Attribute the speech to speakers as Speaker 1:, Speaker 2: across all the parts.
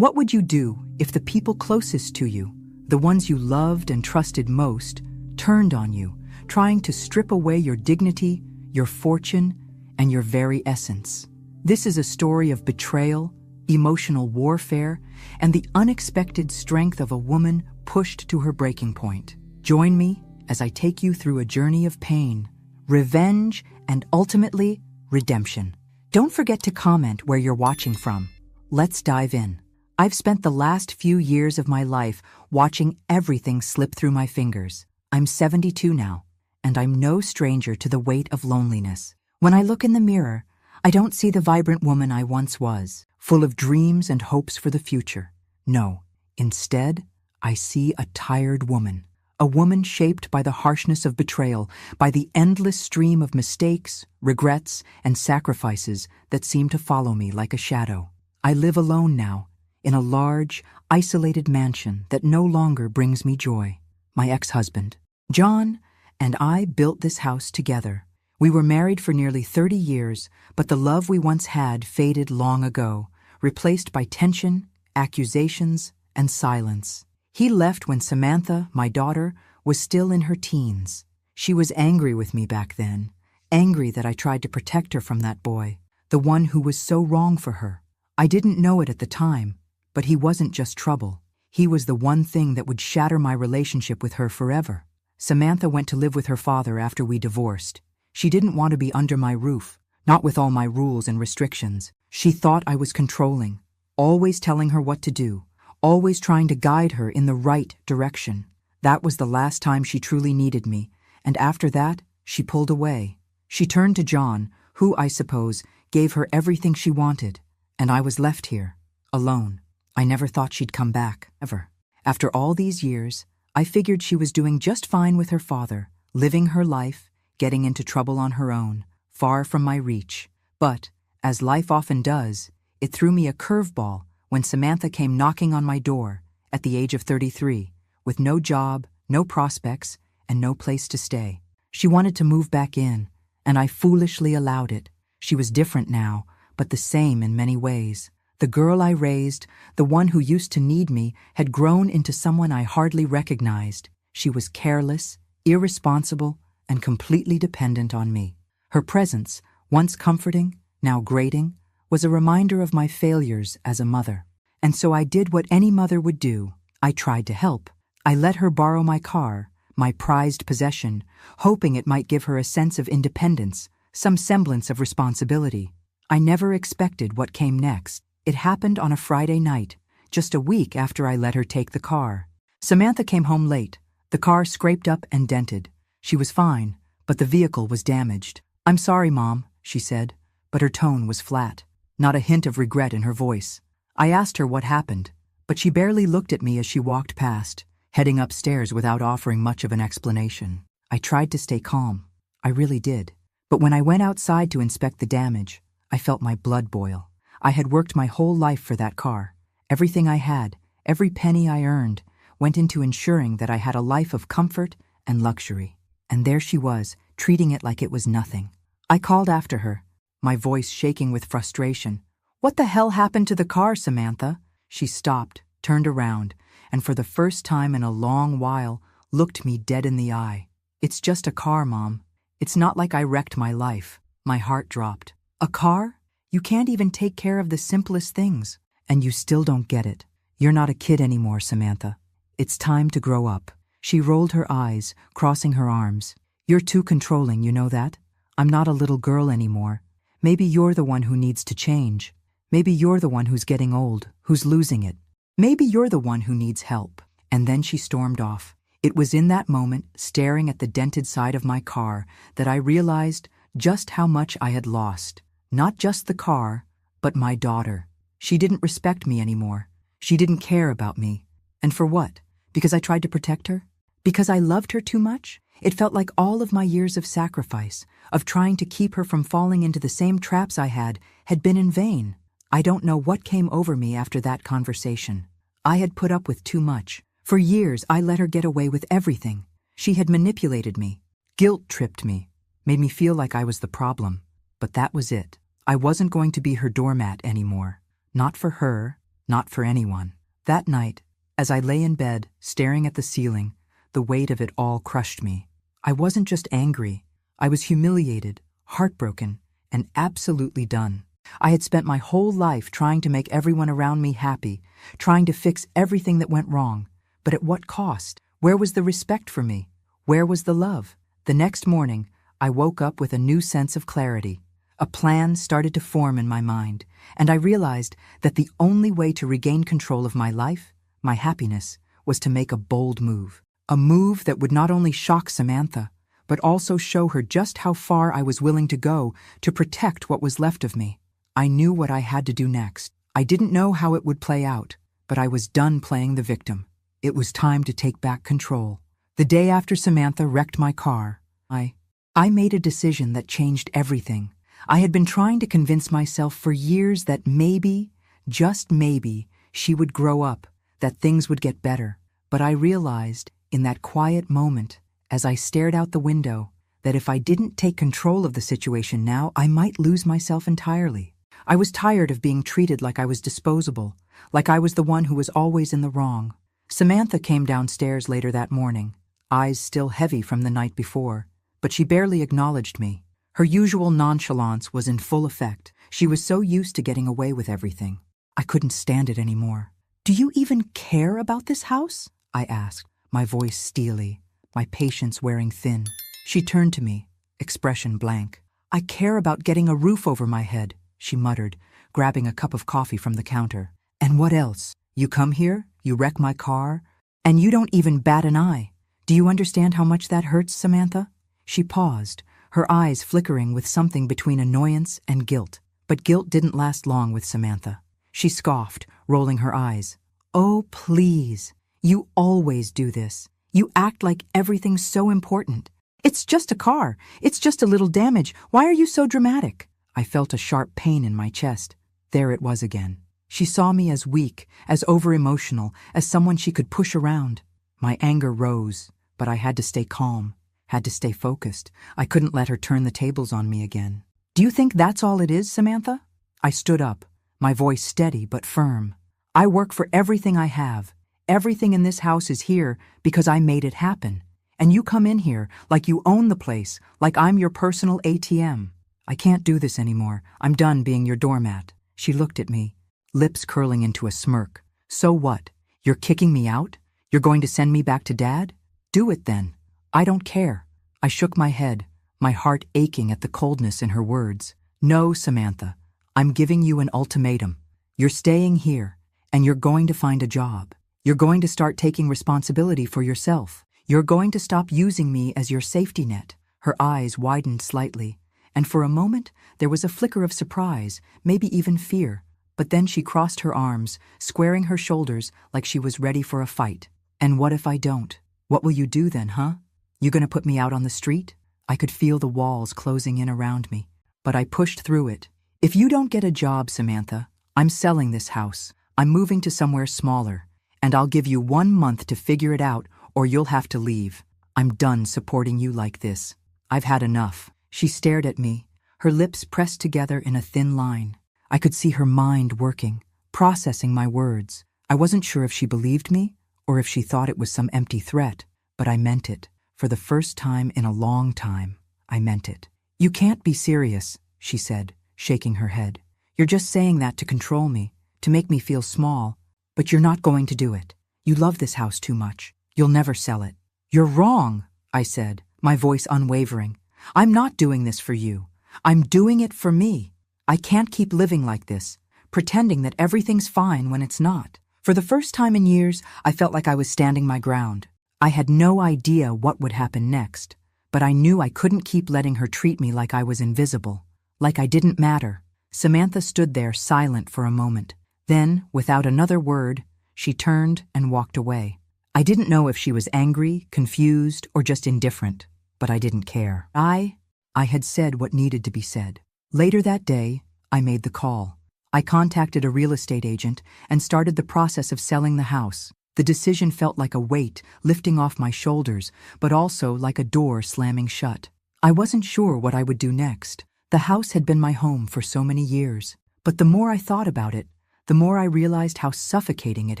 Speaker 1: What would you do if the people closest to you, the ones you loved and trusted most, turned on you, trying to strip away your dignity, your fortune, and your very essence? This is a story of betrayal, emotional warfare, and the unexpected strength of a woman pushed to her breaking point. Join me as I take you through a journey of pain, revenge, and ultimately, redemption. Don't forget to comment where you're watching from. Let's dive in. I've spent the last few years of my life watching everything slip through my fingers. I'm 72 now, and I'm no stranger to the weight of loneliness. When I look in the mirror, I don't see the vibrant woman I once was, full of dreams and hopes for the future. No, instead, I see a tired woman. A woman shaped by the harshness of betrayal, by the endless stream of mistakes, regrets, and sacrifices that seem to follow me like a shadow. I live alone now, in a large, isolated mansion that no longer brings me joy. My ex-husband, John, and I built this house together. We were married for nearly 30 years, but the love we once had faded long ago, replaced by tension, accusations, and silence. He left when Samantha, my daughter, was still in her teens. She was angry with me back then, angry that I tried to protect her from that boy, the one who was so wrong for her. I didn't know it at the time, but he wasn't just trouble. He was the one thing that would shatter my relationship with her forever. Samantha went to live with her father after we divorced. She didn't want to be under my roof, not with all my rules and restrictions. She thought I was controlling, always telling her what to do, always trying to guide her in the right direction. That was the last time she truly needed me, and after that, she pulled away. She turned to John, who, I suppose, gave her everything she wanted, and I was left here, alone. I never thought she'd come back, ever. After all these years, I figured she was doing just fine with her father, living her life, getting into trouble on her own, far from my reach. But, as life often does, it threw me a curveball when Samantha came knocking on my door, at the age of 33, with no job, no prospects, and no place to stay. She wanted to move back in, and I foolishly allowed it. She was different now, but the same in many ways. The girl I raised, the one who used to need me, had grown into someone I hardly recognized. She was careless, irresponsible, and completely dependent on me. Her presence, once comforting, now grating, was a reminder of my failures as a mother. And so I did what any mother would do. I tried to help. I let her borrow my car, my prized possession, hoping it might give her a sense of independence, some semblance of responsibility. I never expected what came next. It happened on a Friday night, just a week after I let her take the car. Samantha came home late, the car scraped up and dented. She was fine, but the vehicle was damaged. "I'm sorry, Mom," she said, but her tone was flat, not a hint of regret in her voice. I asked her what happened, but she barely looked at me as she walked past, heading upstairs without offering much of an explanation. I tried to stay calm. I really did. But when I went outside to inspect the damage, I felt my blood boil. I had worked my whole life for that car. Everything I had, every penny I earned, went into ensuring that I had a life of comfort and luxury. And there she was, treating it like it was nothing. I called after her, my voice shaking with frustration. "What the hell happened to the car, Samantha?" She stopped, turned around, and for the first time in a long while, looked me dead in the eye. "It's just a car, Mom. It's not like I wrecked my life." My heart dropped. "A car? You can't even take care of the simplest things. And you still don't get it. You're not a kid anymore, Samantha. It's time to grow up." She rolled her eyes, crossing her arms. "You're too controlling, you know that? I'm not a little girl anymore. Maybe you're the one who needs to change. Maybe you're the one who's getting old, who's losing it. Maybe you're the one who needs help." And then she stormed off. It was in that moment, staring at the dented side of my car, that I realized just how much I had lost. Not just the car, but my daughter. She didn't respect me anymore. She didn't care about me. And for what? Because I tried to protect her? Because I loved her too much? It felt like all of my years of sacrifice, of trying to keep her from falling into the same traps I had been in vain. I don't know what came over me after that conversation. I had put up with too much. For years, I let her get away with everything. She had manipulated me, guilt-tripped me, made me feel like I was the problem. But that was it. I wasn't going to be her doormat anymore. Not for her, not for anyone. That night, as I lay in bed, staring at the ceiling, the weight of it all crushed me. I wasn't just angry. I was humiliated, heartbroken, and absolutely done. I had spent my whole life trying to make everyone around me happy, trying to fix everything that went wrong. But at what cost? Where was the respect for me? Where was the love? The next morning, I woke up with a new sense of clarity. A plan started to form in my mind, and I realized that the only way to regain control of my life, my happiness, was to make a bold move. A move that would not only shock Samantha, but also show her just how far I was willing to go to protect what was left of me. I knew what I had to do next. I didn't know how it would play out, but I was done playing the victim. It was time to take back control. The day after Samantha wrecked my car, I made a decision that changed everything. I had been trying to convince myself for years that maybe, just maybe, she would grow up, that things would get better. But I realized, in that quiet moment, as I stared out the window, that if I didn't take control of the situation now, I might lose myself entirely. I was tired of being treated like I was disposable, like I was the one who was always in the wrong. Samantha came downstairs later that morning, eyes still heavy from the night before, but she barely acknowledged me. Her usual nonchalance was in full effect. She was so used to getting away with everything. I couldn't stand it anymore. "Do you even care about this house?" I asked, my voice steely, my patience wearing thin. She turned to me, expression blank. "I care about getting a roof over my head," she muttered, grabbing a cup of coffee from the counter. "And what else? You come here, you wreck my car, and you don't even bat an eye. Do you understand how much that hurts, Samantha?" She paused, her eyes flickering with something between annoyance and guilt. But guilt didn't last long with Samantha. She scoffed, rolling her eyes. "Oh, please. You always do this. You act like everything's so important. It's just a car. It's just a little damage. Why are you so dramatic?" I felt a sharp pain in my chest. There it was again. She saw me as weak, as over-emotional, as someone she could push around. My anger rose, but I had to stay calm. Had to stay focused. I couldn't let her turn the tables on me again. "Do you think that's all it is, Samantha?" I stood up, my voice steady but firm. "I work for everything I have. Everything in this house is here because I made it happen. And you come in here like you own the place, like I'm your personal ATM. I can't do this anymore. I'm done being your doormat." She looked at me, lips curling into a smirk. "So what? You're kicking me out? You're going to send me back to Dad? Do it then. I don't care." I shook my head, my heart aching at the coldness in her words. "No, Samantha, I'm giving you an ultimatum. You're staying here, and you're going to find a job. You're going to start taking responsibility for yourself. You're going to stop using me as your safety net." Her eyes widened slightly, and for a moment there was a flicker of surprise, maybe even fear. But then she crossed her arms, squaring her shoulders like she was ready for a fight. "And what if I don't? What will you do then, huh? You gonna put me out on the street?" I could feel the walls closing in around me, but I pushed through it. "If you don't get a job, Samantha, I'm selling this house. I'm moving to somewhere smaller, and I'll give you 1 month to figure it out, or you'll have to leave. I'm done supporting you like this. I've had enough." She stared at me, her lips pressed together in a thin line. I could see her mind working, processing my words. I wasn't sure if she believed me, or if she thought it was some empty threat, but I meant it. For the first time in a long time, I meant it. "You can't be serious," she said, shaking her head. "You're just saying that to control me, to make me feel small, but you're not going to do it. You love this house too much. You'll never sell it." "You're wrong," I said, my voice unwavering. "I'm not doing this for you. I'm doing it for me. I can't keep living like this, pretending that everything's fine when it's not." For the first time in years, I felt like I was standing my ground. I had no idea what would happen next, but I knew I couldn't keep letting her treat me like I was invisible, like I didn't matter. Samantha stood there silent for a moment. Then, without another word, she turned and walked away. I didn't know if she was angry, confused, or just indifferent, but I didn't care. I had said what needed to be said. Later that day, I made the call. I contacted a real estate agent and started the process of selling the house. The decision felt like a weight lifting off my shoulders, but also like a door slamming shut. I wasn't sure what I would do next. The house had been my home for so many years, but the more I thought about it, the more I realized how suffocating it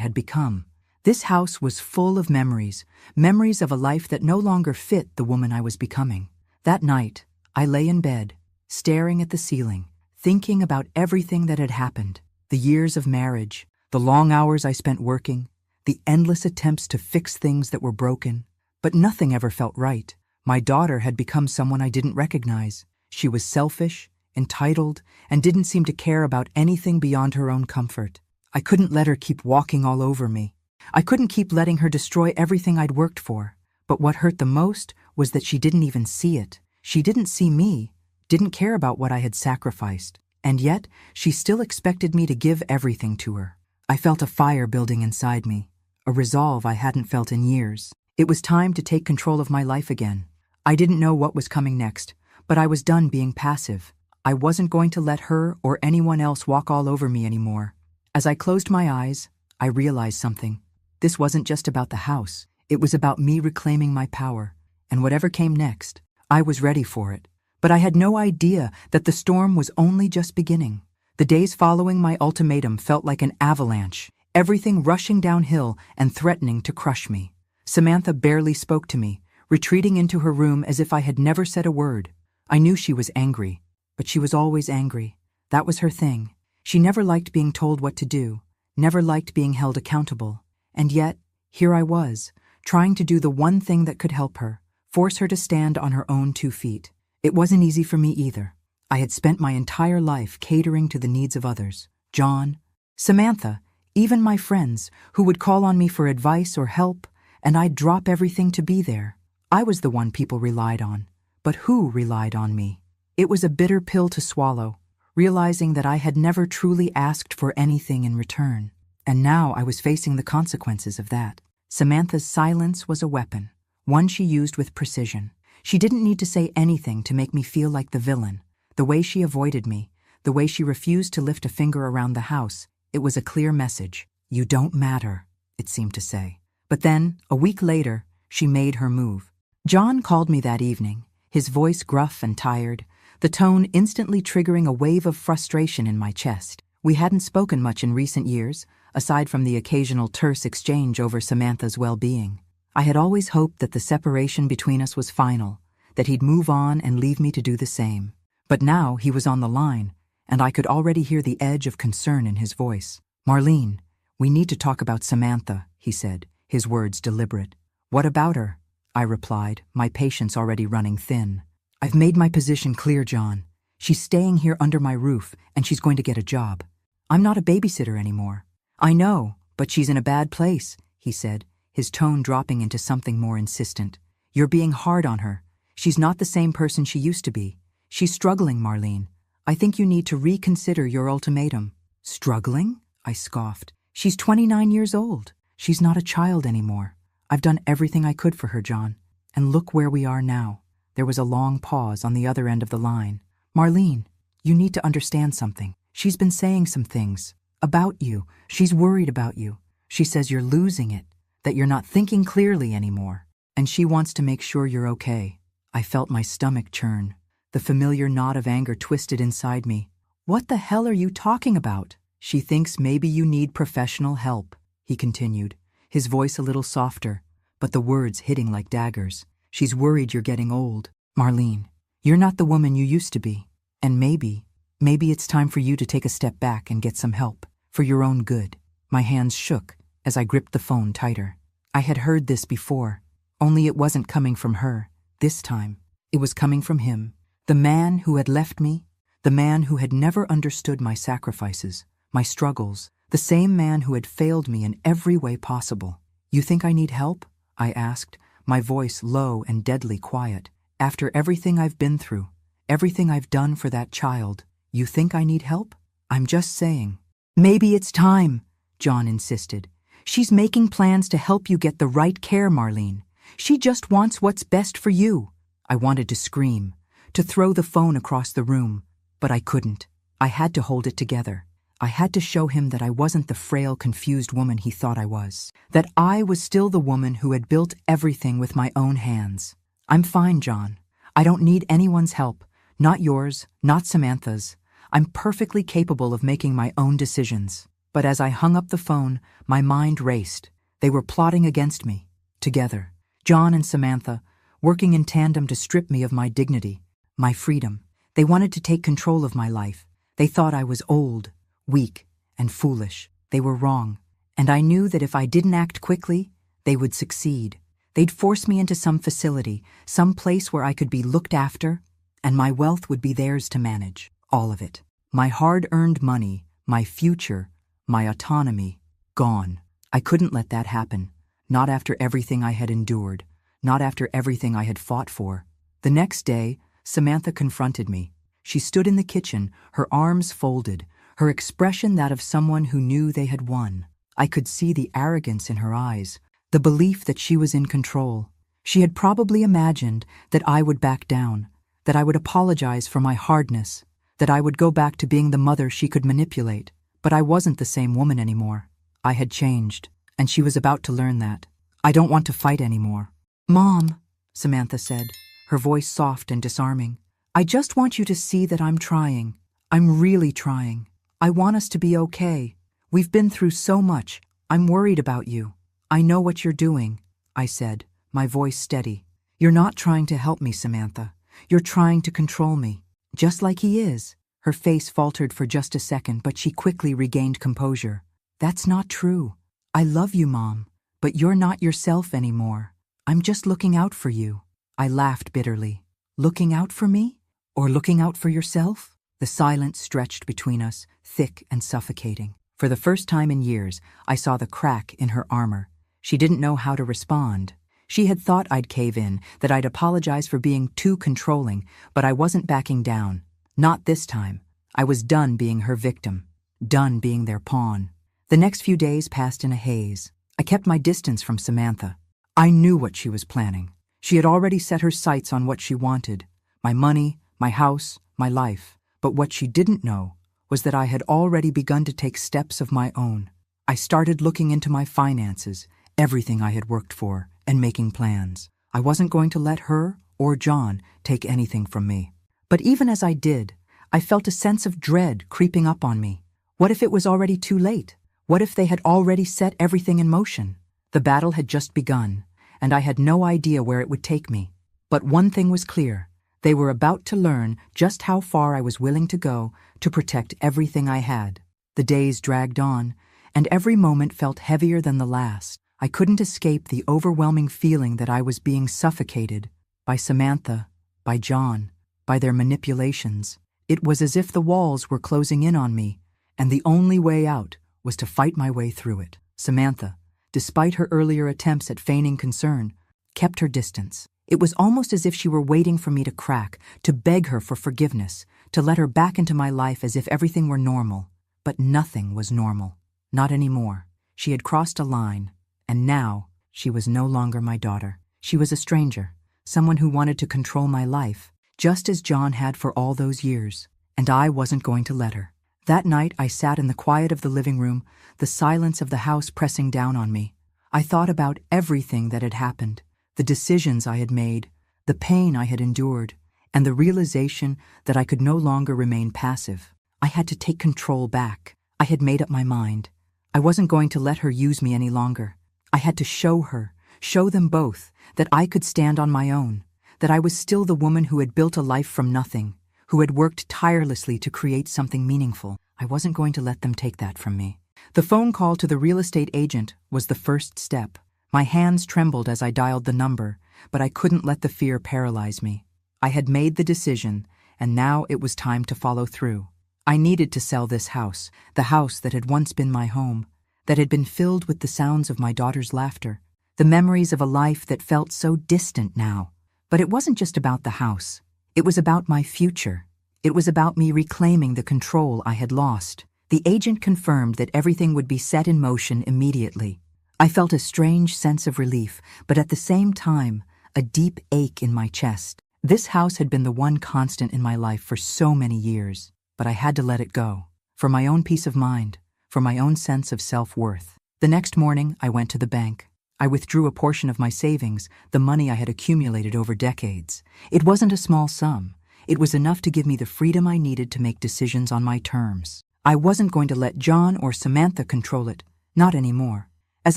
Speaker 1: had become. This house was full of memories, memories of a life that no longer fit the woman I was becoming. That night, I lay in bed, staring at the ceiling, thinking about everything that had happened. The years of marriage, the long hours I spent working, the endless attempts to fix things that were broken. But nothing ever felt right. My daughter had become someone I didn't recognize. She was selfish, entitled, and didn't seem to care about anything beyond her own comfort. I couldn't let her keep walking all over me. I couldn't keep letting her destroy everything I'd worked for. But what hurt the most was that she didn't even see it. She didn't see me, didn't care about what I had sacrificed. And yet, she still expected me to give everything to her. I felt a fire building inside me, a resolve I hadn't felt in years. It was time to take control of my life again. I didn't know what was coming next, but I was done being passive. I wasn't going to let her or anyone else walk all over me anymore. As I closed my eyes, I realized something. This wasn't just about the house. It was about me reclaiming my power. And whatever came next, I was ready for it. But I had no idea that the storm was only just beginning. The days following my ultimatum felt like an avalanche, everything rushing downhill and threatening to crush me. Samantha barely spoke to me, retreating into her room as if I had never said a word. I knew she was angry, but she was always angry. That was her thing. She never liked being told what to do, never liked being held accountable. And yet, here I was, trying to do the one thing that could help her, force her to stand on her own 2 feet. It wasn't easy for me either. I had spent my entire life catering to the needs of others. John, Samantha, even my friends, who would call on me for advice or help, and I'd drop everything to be there. I was the one people relied on. But who relied on me? It was a bitter pill to swallow, realizing that I had never truly asked for anything in return. And now I was facing the consequences of that. Samantha's silence was a weapon, one she used with precision. She didn't need to say anything to make me feel like the villain. The way she avoided me, the way she refused to lift a finger around the house, it was a clear message. You don't matter, it seemed to say. But then, a week later, she made her move. John called me that evening, his voice gruff and tired, the tone instantly triggering a wave of frustration in my chest. We hadn't spoken much in recent years, aside from the occasional terse exchange over Samantha's well-being. I had always hoped that the separation between us was final, that he'd move on and leave me to do the same. But now he was on the line, and I could already hear the edge of concern in his voice. Marlene, we need to talk about Samantha, he said, his words deliberate. What about her? I replied, my patience already running thin. I've made my position clear, John. She's staying here under my roof, and she's going to get a job. I'm not a babysitter anymore. I know, but she's in a bad place, he said, his tone dropping into something more insistent. You're being hard on her. She's not the same person she used to be. She's struggling, Marlene. I think you need to reconsider your ultimatum. Struggling? I scoffed. She's 29 years old. She's not a child anymore. I've done everything I could for her, John. And look where we are now. There was a long pause on the other end of the line. Marlene, you need to understand something. She's been saying some things about you. She's worried about you. She says you're losing it, that you're not thinking clearly anymore. And she wants to make sure you're okay. I felt my stomach churn. The familiar knot of anger twisted inside me. What the hell are you talking about? She thinks maybe you need professional help, he continued, his voice a little softer, but the words hitting like daggers. She's worried you're getting old. Marlene, you're not the woman you used to be. And maybe it's time for you to take a step back and get some help, for your own good. My hands shook as I gripped the phone tighter. I had heard this before, only it wasn't coming from her. This time, it was coming from him. The man who had left me, the man who had never understood my sacrifices, my struggles, the same man who had failed me in every way possible. You think I need help? I asked, my voice low and deadly quiet. After everything I've been through, everything I've done for that child, you think I need help? I'm just saying. Maybe it's time, John insisted. She's making plans to help you get the right care, Marlene. She just wants what's best for you. I wanted to scream, to throw the phone across the room, but I couldn't. I had to hold it together. I had to show him that I wasn't the frail, confused woman he thought I was, that I was still the woman who had built everything with my own hands. I'm fine, John. I don't need anyone's help, not yours, not Samantha's. I'm perfectly capable of making my own decisions. But as I hung up the phone, my mind raced. They were plotting against me. Together. John and Samantha, working in tandem to strip me of my dignity, my freedom. They wanted to take control of my life. They thought I was old, weak, and foolish. They were wrong. And I knew that if I didn't act quickly, they would succeed. They'd force me into some facility, some place where I could be looked after, and my wealth would be theirs to manage. All of it. My hard-earned money, my future, my autonomy, gone. I couldn't let that happen. Not after everything I had endured. Not after everything I had fought for. The next day, Samantha confronted me. She stood in the kitchen, her arms folded, her expression that of someone who knew they had won. I could see the arrogance in her eyes, the belief that she was in control. She had probably imagined that I would back down, that I would apologize for my hardness, that I would go back to being the mother she could manipulate. But I wasn't the same woman anymore. I had changed, and she was about to learn that. I don't want to fight anymore. Mom, Samantha said, her voice soft and disarming. I just want you to see that I'm trying. I'm really trying. I want us to be okay. We've been through so much. I'm worried about you. I know what you're doing, I said, my voice steady. You're not trying to help me, Samantha. You're trying to control me. Just like he is. Her face faltered for just a second, but she quickly regained composure. That's not true. I love you, Mom, but you're not yourself anymore. I'm just looking out for you. I laughed bitterly. Looking out for me? Or looking out for yourself? The silence stretched between us, thick and suffocating. For the first time in years, I saw the crack in her armor. She didn't know how to respond. She had thought I'd cave in, that I'd apologize for being too controlling, but I wasn't backing down. Not this time. I was done being her victim. Done being their pawn. The next few days passed in a haze. I kept my distance from Samantha. I knew what she was planning. She had already set her sights on what she wanted. My money, my house, my life. But what she didn't know was that I had already begun to take steps of my own. I started looking into my finances, everything I had worked for, and making plans. I wasn't going to let her or John take anything from me. But even as I did, I felt a sense of dread creeping up on me. What if it was already too late? What if they had already set everything in motion? The battle had just begun, and I had no idea where it would take me. But one thing was clear. They were about to learn just how far I was willing to go to protect everything I had. The days dragged on, and every moment felt heavier than the last. I couldn't escape the overwhelming feeling that I was being suffocated by Samantha, by John, by their manipulations. It was as if the walls were closing in on me, and the only way out was to fight my way through it. Samantha, despite her earlier attempts at feigning concern, kept her distance. It was almost as if she were waiting for me to crack, to beg her for forgiveness, to let her back into my life as if everything were normal. But nothing was normal. Not anymore. She had crossed a line, and now she was no longer my daughter. She was a stranger, someone who wanted to control my life, just as John had for all those years, and I wasn't going to let her. That night I sat in the quiet of the living room, the silence of the house pressing down on me. I thought about everything that had happened, the decisions I had made, the pain I had endured, and the realization that I could no longer remain passive. I had to take control back. I had made up my mind. I wasn't going to let her use me any longer. I had to show her, show them both, that I could stand on my own, that I was still the woman who had built a life from nothing, who had worked tirelessly to create something meaningful. I wasn't going to let them take that from me. The phone call to the real estate agent was the first step. My hands trembled as I dialed the number, but I couldn't let the fear paralyze me. I had made the decision, and now it was time to follow through. I needed to sell this house, the house that had once been my home, that had been filled with the sounds of my daughter's laughter, the memories of a life that felt so distant now. But it wasn't just about the house. It was about my future. It was about me reclaiming the control I had lost. The agent confirmed that everything would be set in motion immediately. I felt a strange sense of relief, but at the same time, a deep ache in my chest. This house had been the one constant in my life for so many years, but I had to let it go. For my own peace of mind, for my own sense of self-worth. The next morning, I went to the bank. I withdrew a portion of my savings, the money I had accumulated over decades. It wasn't a small sum. It was enough to give me the freedom I needed to make decisions on my terms. I wasn't going to let John or Samantha control it, not anymore. As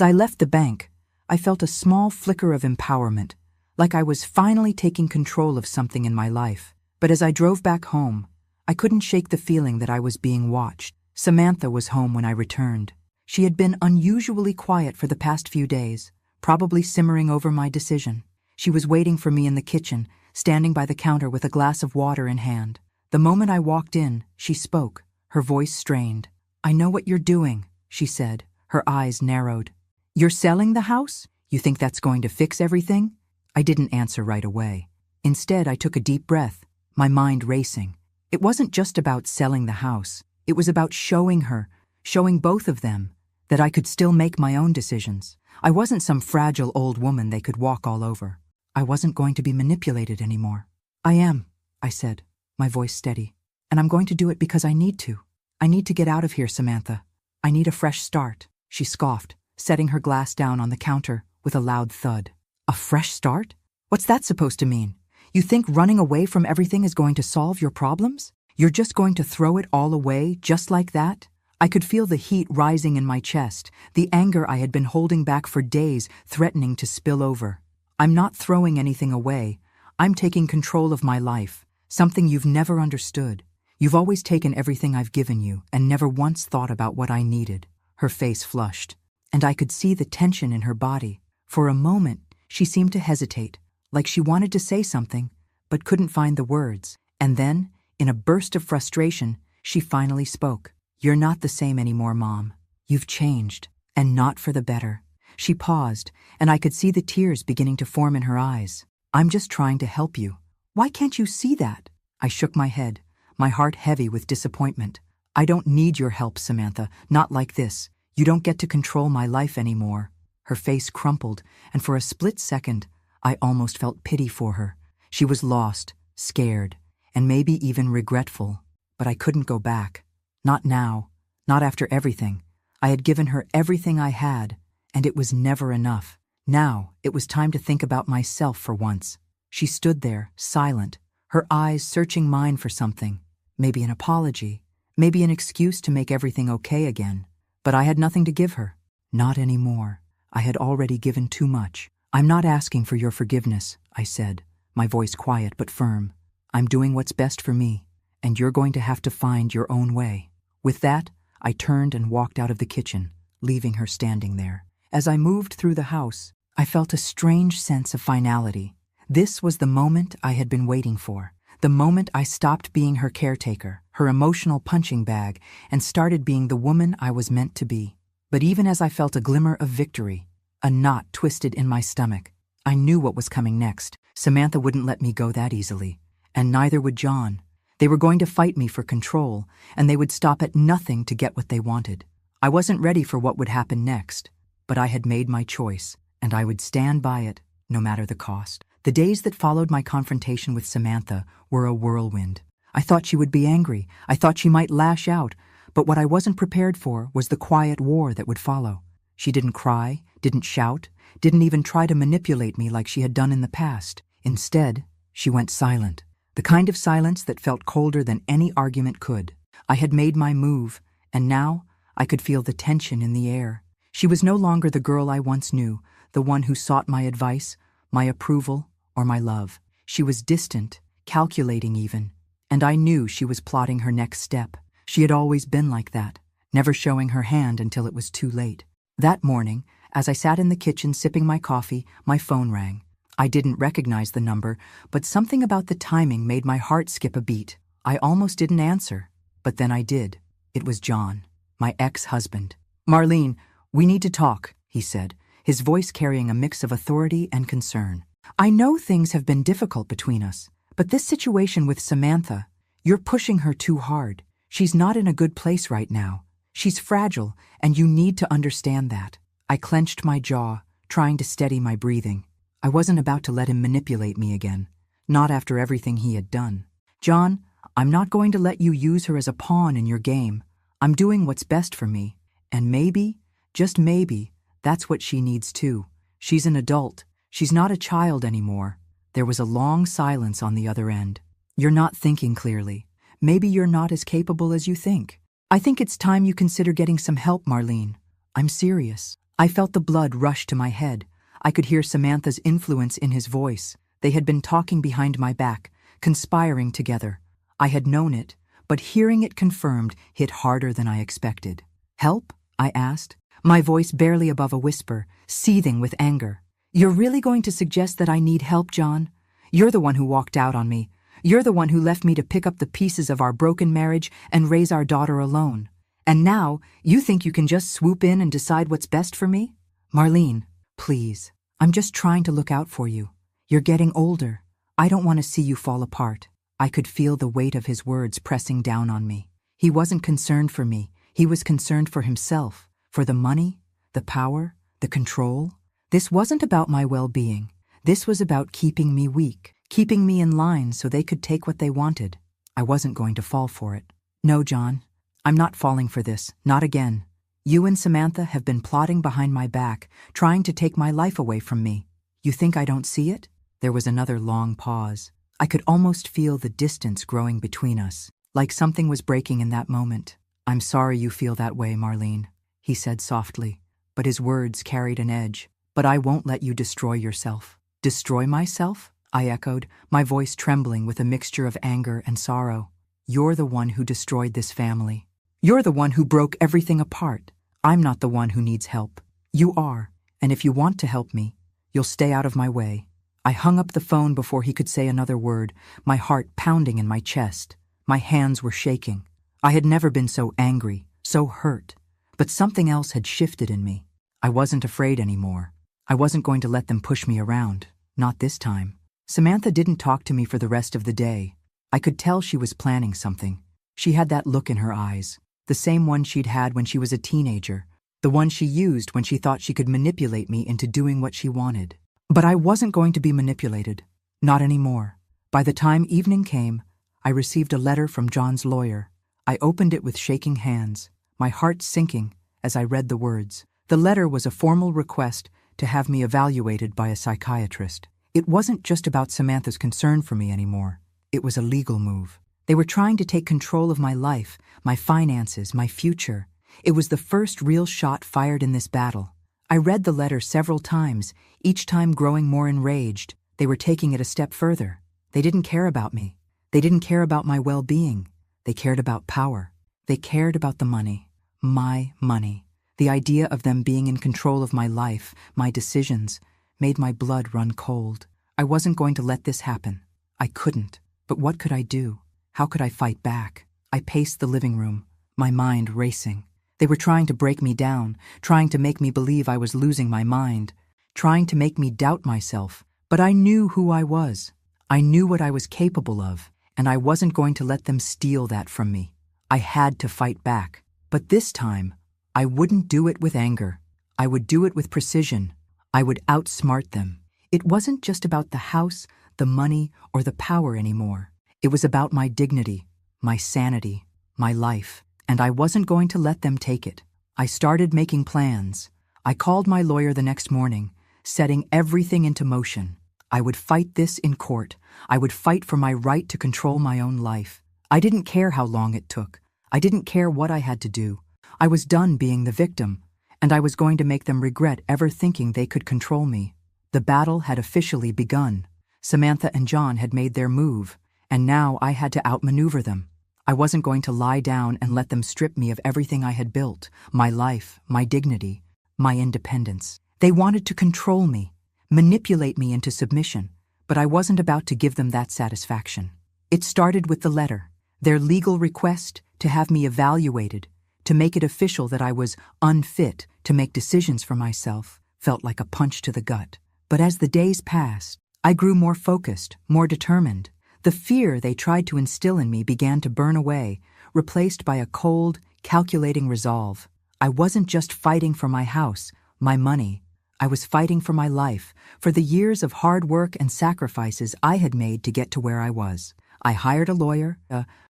Speaker 1: I left the bank, I felt a small flicker of empowerment, like I was finally taking control of something in my life. But as I drove back home, I couldn't shake the feeling that I was being watched. Samantha was home when I returned. She had been unusually quiet for the past few days, probably simmering over my decision. She was waiting for me in the kitchen, standing by the counter with a glass of water in hand. The moment I walked in, she spoke, her voice strained. "I know what you're doing," she said, her eyes narrowed. "You're selling the house? You think that's going to fix everything?" I didn't answer right away. Instead, I took a deep breath, my mind racing. It wasn't just about selling the house. It was about showing both of them, that I could still make my own decisions. I wasn't some fragile old woman they could walk all over. I wasn't going to be manipulated anymore. "I am," I said, my voice steady. "And I'm going to do it because I need to. I need to get out of here, Samantha. I need a fresh start." She scoffed, setting her glass down on the counter with a loud thud. "A fresh start? What's that supposed to mean? You think running away from everything is going to solve your problems? You're just going to throw it all away just like that?" I could feel the heat rising in my chest, the anger I had been holding back for days threatening to spill over. "I'm not throwing anything away. I'm taking control of my life, something you've never understood. You've always taken everything I've given you and never once thought about what I needed." Her face flushed, and I could see the tension in her body. For a moment, she seemed to hesitate, like she wanted to say something, but couldn't find the words. And then, in a burst of frustration, she finally spoke. "You're not the same anymore, Mom. You've changed, and not for the better." She paused, and I could see the tears beginning to form in her eyes. "I'm just trying to help you. Why can't you see that?" I shook my head, my heart heavy with disappointment. "I don't need your help, Samantha, not like this. You don't get to control my life anymore." Her face crumpled, and for a split second, I almost felt pity for her. She was lost, scared, and maybe even regretful. But I couldn't go back. Not now, not after everything. I had given her everything I had, and it was never enough. Now, it was time to think about myself for once. She stood there, silent, her eyes searching mine for something. Maybe an apology, maybe an excuse to make everything okay again. But I had nothing to give her. Not anymore. I had already given too much. "I'm not asking for your forgiveness," I said, my voice quiet but firm. "I'm doing what's best for me, and you're going to have to find your own way." With that, I turned and walked out of the kitchen, leaving her standing there. As I moved through the house, I felt a strange sense of finality. This was the moment I had been waiting for. The moment I stopped being her caretaker, her emotional punching bag, and started being the woman I was meant to be. But even as I felt a glimmer of victory, a knot twisted in my stomach. I knew what was coming next. Samantha wouldn't let me go that easily, and neither would John. They were going to fight me for control, and they would stop at nothing to get what they wanted. I wasn't ready for what would happen next, but I had made my choice, and I would stand by it, no matter the cost. The days that followed my confrontation with Samantha were a whirlwind. I thought she would be angry. I thought she might lash out, but what I wasn't prepared for was the quiet war that would follow. She didn't cry, didn't shout, didn't even try to manipulate me like she had done in the past. Instead, she went silent. The kind of silence that felt colder than any argument could. I had made my move, and now I could feel the tension in the air. She was no longer the girl I once knew, the one who sought my advice, my approval, or my love. She was distant, calculating even, and I knew she was plotting her next step. She had always been like that, never showing her hand until it was too late. That morning, as I sat in the kitchen sipping my coffee, my phone rang. I didn't recognize the number, but something about the timing made my heart skip a beat. I almost didn't answer, but then I did. It was John, my ex-husband. "Marlene, we need to talk," he said, his voice carrying a mix of authority and concern. "I know things have been difficult between us, but this situation with Samantha, you're pushing her too hard. She's not in a good place right now. She's fragile, and you need to understand that." I clenched my jaw, trying to steady my breathing. I wasn't about to let him manipulate me again, not after everything he had done. "John, I'm not going to let you use her as a pawn in your game. I'm doing what's best for me, and maybe, just maybe, that's what she needs too. She's an adult. She's not a child anymore." There was a long silence on the other end. "You're not thinking clearly. Maybe you're not as capable as you think." I think it's time you consider getting some help, Marlene. I'm serious. I felt the blood rush to my head. I could hear Samantha's influence in his voice. They had been talking behind my back, conspiring together. I had known it, but hearing it confirmed hit harder than I expected. Help? I asked, my voice barely above a whisper, seething with anger. You're really going to suggest that I need help, John? You're the one who walked out on me. You're the one who left me to pick up the pieces of our broken marriage and raise our daughter alone. And now, you think you can just swoop in and decide what's best for me? Marlene, please. I'm just trying to look out for you. You're getting older. I don't want to see you fall apart. I could feel the weight of his words pressing down on me. He wasn't concerned for me. He was concerned for himself, for the money, the power, the control. This wasn't about my well-being. This was about keeping me weak, keeping me in line so they could take what they wanted. I wasn't going to fall for it. No, John, I'm not falling for this, not again. You and Samantha have been plotting behind my back, trying to take my life away from me. You think I don't see it? There was another long pause. I could almost feel the distance growing between us, like something was breaking in that moment. I'm sorry you feel that way, Marlene, he said softly, but his words carried an edge. But I won't let you destroy yourself. Destroy myself? I echoed, my voice trembling with a mixture of anger and sorrow. You're the one who destroyed this family. You're the one who broke everything apart. I'm not the one who needs help. You are, and if you want to help me, you'll stay out of my way. I hung up the phone before he could say another word, my heart pounding in my chest. My hands were shaking. I had never been so angry, so hurt, but something else had shifted in me. I wasn't afraid anymore. I wasn't going to let them push me around, not this time. Samantha didn't talk to me for the rest of the day. I could tell she was planning something. She had that look in her eyes, the same one she'd had when she was a teenager, the one she used when she thought she could manipulate me into doing what she wanted. But I wasn't going to be manipulated, not anymore. By the time evening came, I received a letter from John's lawyer. I opened it with shaking hands, my heart sinking as I read the words. The letter was a formal request to have me evaluated by a psychiatrist. It wasn't just about Samantha's concern for me anymore. It was a legal move. They were trying to take control of my life, my finances, my future. It was the first real shot fired in this battle. I read the letter several times, each time growing more enraged. They were taking it a step further. They didn't care about me. They didn't care about my well-being. They cared about power. They cared about the money. My money. The idea of them being in control of my life, my decisions, made my blood run cold. I wasn't going to let this happen. I couldn't. But what could I do? How could I fight back? I paced the living room, my mind racing. They were trying to break me down, trying to make me believe I was losing my mind, trying to make me doubt myself. But I knew who I was. I knew what I was capable of, and I wasn't going to let them steal that from me. I had to fight back. But this time, I wouldn't do it with anger. I would do it with precision. I would outsmart them. It wasn't just about the house, the money, or the power anymore. It was about my dignity, my sanity, my life, and I wasn't going to let them take it. I started making plans. I called my lawyer the next morning, setting everything into motion. I would fight this in court. I would fight for my right to control my own life. I didn't care how long it took. I didn't care what I had to do. I was done being the victim, and I was going to make them regret ever thinking they could control me. The battle had officially begun. Samantha and John had made their move, and now I had to outmaneuver them. I wasn't going to lie down and let them strip me of everything I had built, my life, my dignity, my independence. They wanted to control me, manipulate me into submission, but I wasn't about to give them that satisfaction. It started with the letter, their legal request to have me evaluated, to make it official that I was unfit to make decisions for myself, felt like a punch to the gut. But as the days passed, I grew more focused, more determined. The fear they tried to instill in me began to burn away, replaced by a cold, calculating resolve. I wasn't just fighting for my house, my money. I was fighting for my life, for the years of hard work and sacrifices I had made to get to where I was. I hired a lawyer,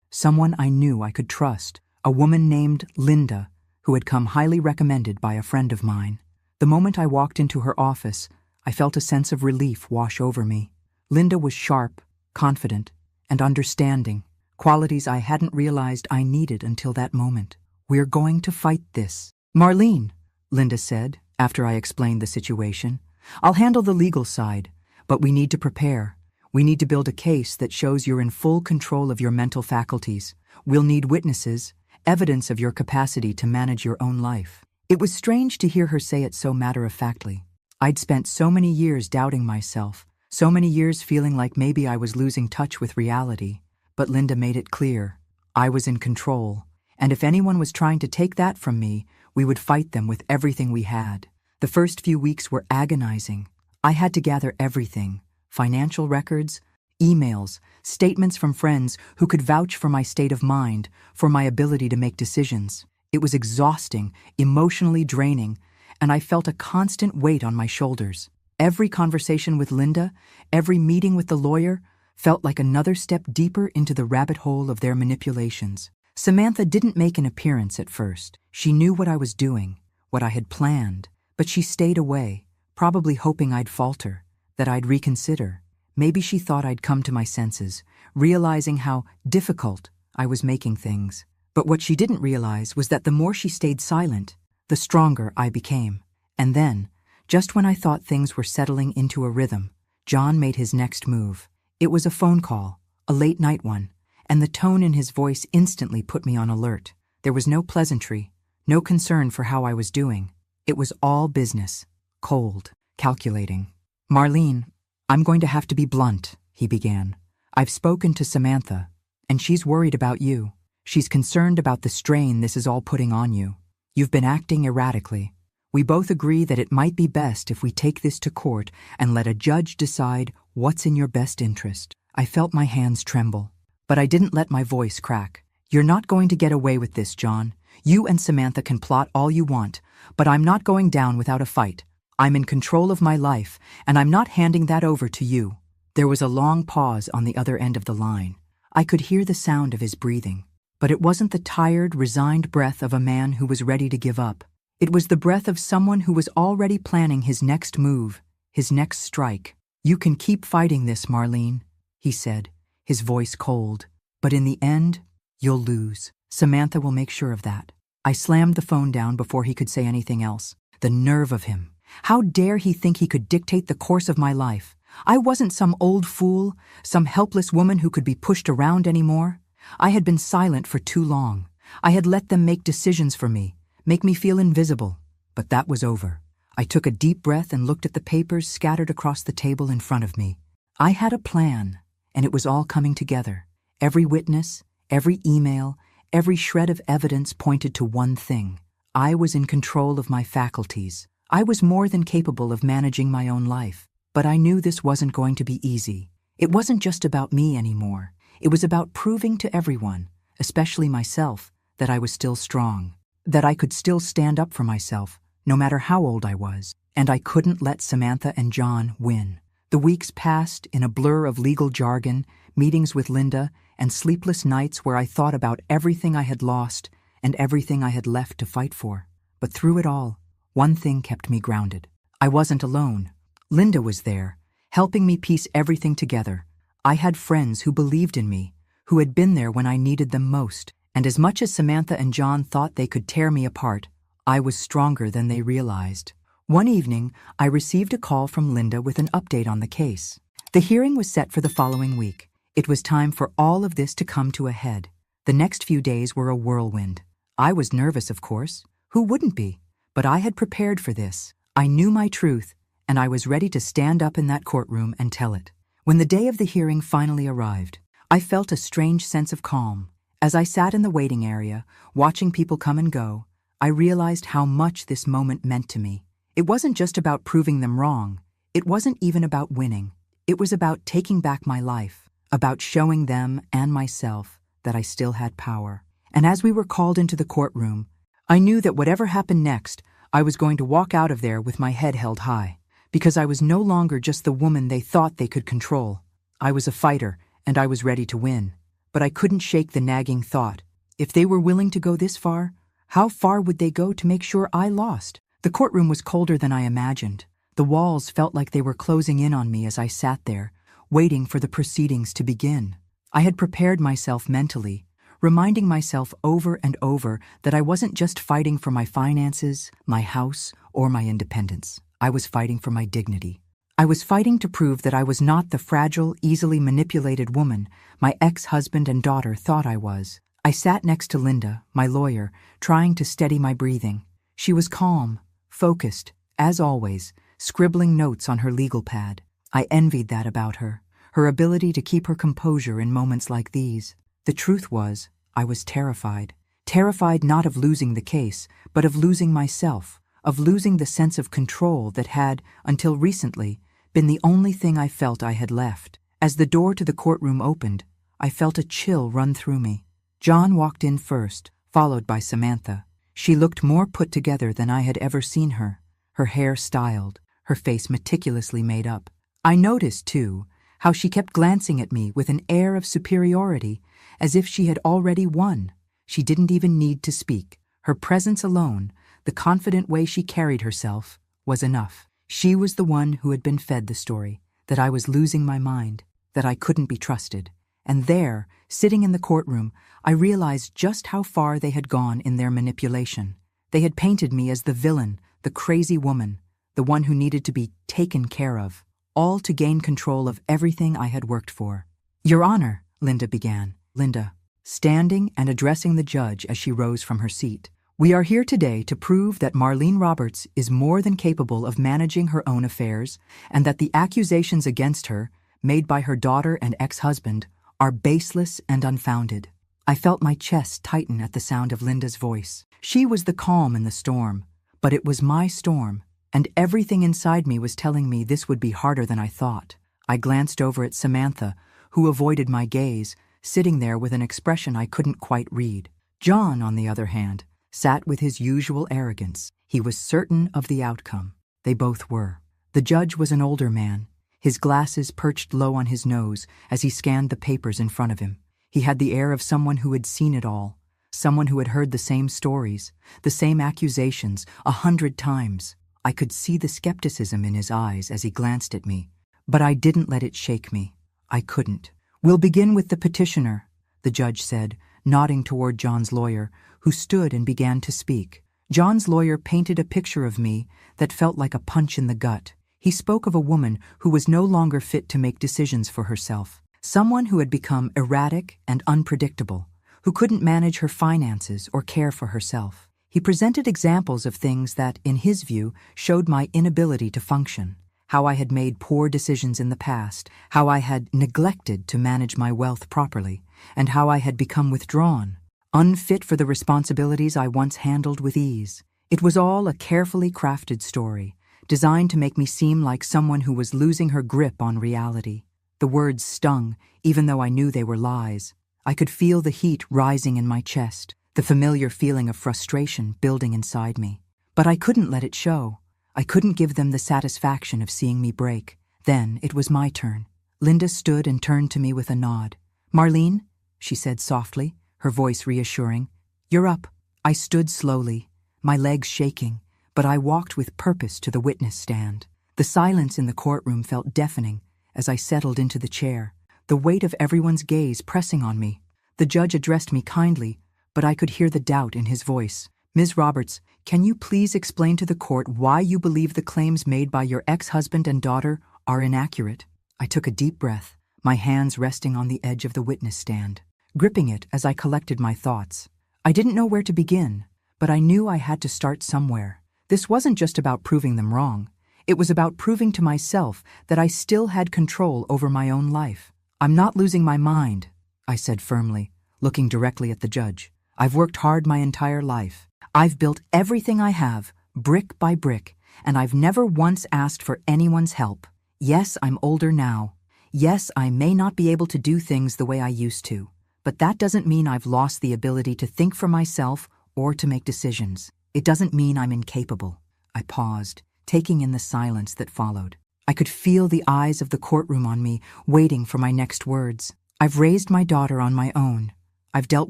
Speaker 1: someone I knew I could trust, a woman named Linda, who had come highly recommended by a friend of mine. The moment I walked into her office, I felt a sense of relief wash over me. Linda was sharp, confident, and understanding, qualities I hadn't realized I needed until that moment. We're going to fight this. Marlene, Linda said, after I explained the situation, I'll handle the legal side, but we need to prepare. We need to build a case that shows you're in full control of your mental faculties. We'll need witnesses, evidence of your capacity to manage your own life. It was strange to hear her say it so matter-of-factly. I'd spent so many years doubting myself, so many years feeling like maybe I was losing touch with reality, but Linda made it clear. I was in control, and if anyone was trying to take that from me, we would fight them with everything we had. The first few weeks were agonizing. I had to gather everything: financial records, emails, statements from friends who could vouch for my state of mind, for my ability to make decisions. It was exhausting, emotionally draining, and I felt a constant weight on my shoulders. Every conversation with Linda, every meeting with the lawyer, felt like another step deeper into the rabbit hole of their manipulations. Samantha didn't make an appearance at first. She knew what I was doing, what I had planned, but she stayed away, probably hoping I'd falter, that I'd reconsider. Maybe she thought I'd come to my senses, realizing how difficult I was making things. But what she didn't realize was that the more she stayed silent, the stronger I became. And then, just when I thought things were settling into a rhythm, John made his next move. It was a phone call, a late-night one, and the tone in his voice instantly put me on alert. There was no pleasantry, no concern for how I was doing. It was all business, cold, calculating. Marlene, I'm going to have to be blunt, he began. I've spoken to Samantha, and she's worried about you. She's concerned about the strain this is all putting on you. You've been acting erratically. We both agree that it might be best if we take this to court and let a judge decide what's in your best interest. I felt my hands tremble, but I didn't let my voice crack. You're not going to get away with this, John. You and Samantha can plot all you want, but I'm not going down without a fight. I'm in control of my life, and I'm not handing that over to you. There was a long pause on the other end of the line. I could hear the sound of his breathing, but it wasn't the tired, resigned breath of a man who was ready to give up. It was the breath of someone who was already planning his next move, his next strike. You can keep fighting this, Marlene, he said, his voice cold. But in the end, you'll lose. Samantha will make sure of that. I slammed the phone down before he could say anything else. The nerve of him. How dare he think he could dictate the course of my life? I wasn't some old fool, some helpless woman who could be pushed around anymore. I had been silent for too long. I had let them make decisions for me, make me feel invisible. But that was over. I took a deep breath and looked at the papers scattered across the table in front of me. I had a plan, and it was all coming together. Every witness, every email, every shred of evidence pointed to one thing. I was in control of my faculties. I was more than capable of managing my own life. But I knew this wasn't going to be easy. It wasn't just about me anymore. It was about proving to everyone, especially myself, that I was still strong, that I could still stand up for myself, no matter how old I was. And I couldn't let Samantha and John win. The weeks passed in a blur of legal jargon, meetings with Linda, and sleepless nights where I thought about everything I had lost and everything I had left to fight for. But through it all, one thing kept me grounded. I wasn't alone. Linda was there, helping me piece everything together. I had friends who believed in me, who had been there when I needed them most. And as much as Samantha and John thought they could tear me apart, I was stronger than they realized. One evening, I received a call from Linda with an update on the case. The hearing was set for the following week. It was time for all of this to come to a head. The next few days were a whirlwind. I was nervous, of course. Who wouldn't be? But I had prepared for this. I knew my truth, and I was ready to stand up in that courtroom and tell it. When the day of the hearing finally arrived, I felt a strange sense of calm. As I sat in the waiting area, watching people come and go, I realized how much this moment meant to me. It wasn't just about proving them wrong. It wasn't even about winning. It was about taking back my life, about showing them and myself that I still had power. And as we were called into the courtroom, I knew that whatever happened next, I was going to walk out of there with my head held high, because I was no longer just the woman they thought they could control. I was a fighter, and I was ready to win. But I couldn't shake the nagging thought. If they were willing to go this far, how far would they go to make sure I lost? The courtroom was colder than I imagined. The walls felt like they were closing in on me as I sat there, waiting for the proceedings to begin. I had prepared myself mentally, reminding myself over and over that I wasn't just fighting for my finances, my house, or my independence. I was fighting for my dignity. I was fighting to prove that I was not the fragile, easily manipulated woman my ex-husband and daughter thought I was. I sat next to Linda, my lawyer, trying to steady my breathing. She was calm, focused, as always, scribbling notes on her legal pad. I envied that about her, her ability to keep her composure in moments like these. The truth was, I was terrified. Terrified not of losing the case, but of losing myself, of losing the sense of control that had, until recently, been the only thing I felt I had left. As the door to the courtroom opened, I felt a chill run through me. John walked in first, followed by Samantha. She looked more put together than I had ever seen her, her hair styled, her face meticulously made up. I noticed, too, how she kept glancing at me with an air of superiority, as if she had already won. She didn't even need to speak. Her presence alone, the confident way she carried herself, was enough. She was the one who had been fed the story, that I was losing my mind, that I couldn't be trusted. And there, sitting in the courtroom, I realized just how far they had gone in their manipulation. They had painted me as the villain, the crazy woman, the one who needed to be taken care of, all to gain control of everything I had worked for. "Your Honor," Linda began. Linda, standing and addressing the judge as she rose from her seat. "We are here today to prove that Marlene Roberts is more than capable of managing her own affairs, and that the accusations against her, made by her daughter and ex-husband, are baseless and unfounded." I felt my chest tighten at the sound of Linda's voice. She was the calm in the storm, but it was my storm, and everything inside me was telling me this would be harder than I thought. I glanced over at Samantha, who avoided my gaze, sitting there with an expression I couldn't quite read. John, on the other hand, sat with his usual arrogance. He was certain of the outcome. They both were. The judge was an older man, his glasses perched low on his nose as he scanned the papers in front of him. He had the air of someone who had seen it all, someone who had heard the same stories, the same accusations 100 times. I could see the skepticism in his eyes as he glanced at me, but I didn't let it shake me. I couldn't. "We'll begin with the petitioner," the judge said, nodding toward John's lawyer, who stood and began to speak. John's lawyer painted a picture of me that felt like a punch in the gut. He spoke of a woman who was no longer fit to make decisions for herself, someone who had become erratic and unpredictable, who couldn't manage her finances or care for herself. He presented examples of things that, in his view, showed my inability to function, how I had made poor decisions in the past, how I had neglected to manage my wealth properly, and how I had become withdrawn, unfit for the responsibilities I once handled with ease. It was all a carefully crafted story, designed to make me seem like someone who was losing her grip on reality. The words stung, even though I knew they were lies. I could feel the heat rising in my chest, the familiar feeling of frustration building inside me. But I couldn't let it show. I couldn't give them the satisfaction of seeing me break. Then it was my turn. Linda stood and turned to me with a nod. "Marlene," she said softly, her voice reassuring, "you're up." I stood slowly, my legs shaking, but I walked with purpose to the witness stand. The silence in the courtroom felt deafening as I settled into the chair, the weight of everyone's gaze pressing on me. The judge addressed me kindly, but I could hear the doubt in his voice. "Ms. Roberts, can you please explain to the court why you believe the claims made by your ex-husband and daughter are inaccurate?" I took a deep breath, my hands resting on the edge of the witness stand, gripping it as I collected my thoughts. I didn't know where to begin, but I knew I had to start somewhere. This wasn't just about proving them wrong. It was about proving to myself that I still had control over my own life. "I'm not losing my mind," I said firmly, looking directly at the judge. "I've worked hard my entire life. I've built everything I have, brick by brick, and I've never once asked for anyone's help. Yes, I'm older now. Yes, I may not be able to do things the way I used to, but that doesn't mean I've lost the ability to think for myself or to make decisions. It doesn't mean I'm incapable." I paused, taking in the silence that followed. I could feel the eyes of the courtroom on me, waiting for my next words. "I've raised my daughter on my own. I've dealt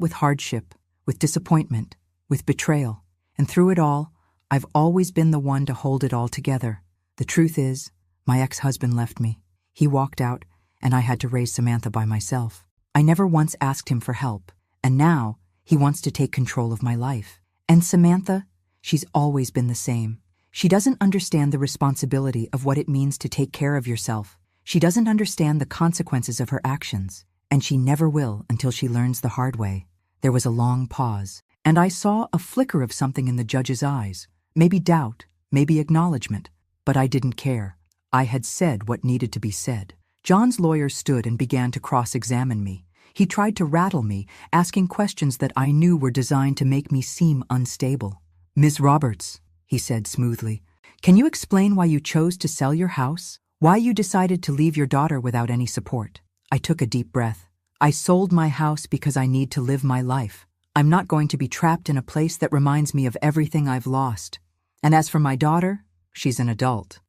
Speaker 1: with hardship, with disappointment, with betrayal, and through it all, I've always been the one to hold it all together. The truth is, my ex-husband left me. He walked out, and I had to raise Samantha by myself. I never once asked him for help, And now, he wants to take control of my life. And Samantha, she's always been the same. She doesn't understand the responsibility of what it means to take care of yourself. She doesn't understand the consequences of her actions, and she never will until she learns the hard way. There was a long pause, and I saw a flicker of something in the judge's eyes. Maybe doubt, maybe acknowledgement, but I didn't care. I had said what needed to be said. John's lawyer stood and began to cross-examine me. He tried to rattle me, asking questions that I knew were designed to make me seem unstable. "Ms. Roberts," he said smoothly, "can you explain why you chose to sell your house? Why you decided to leave your daughter without any support?" I took a deep breath. "I sold my house because I need to live my life. I'm not going to be trapped in a place that reminds me of everything I've lost. And as for my daughter, she's an adult.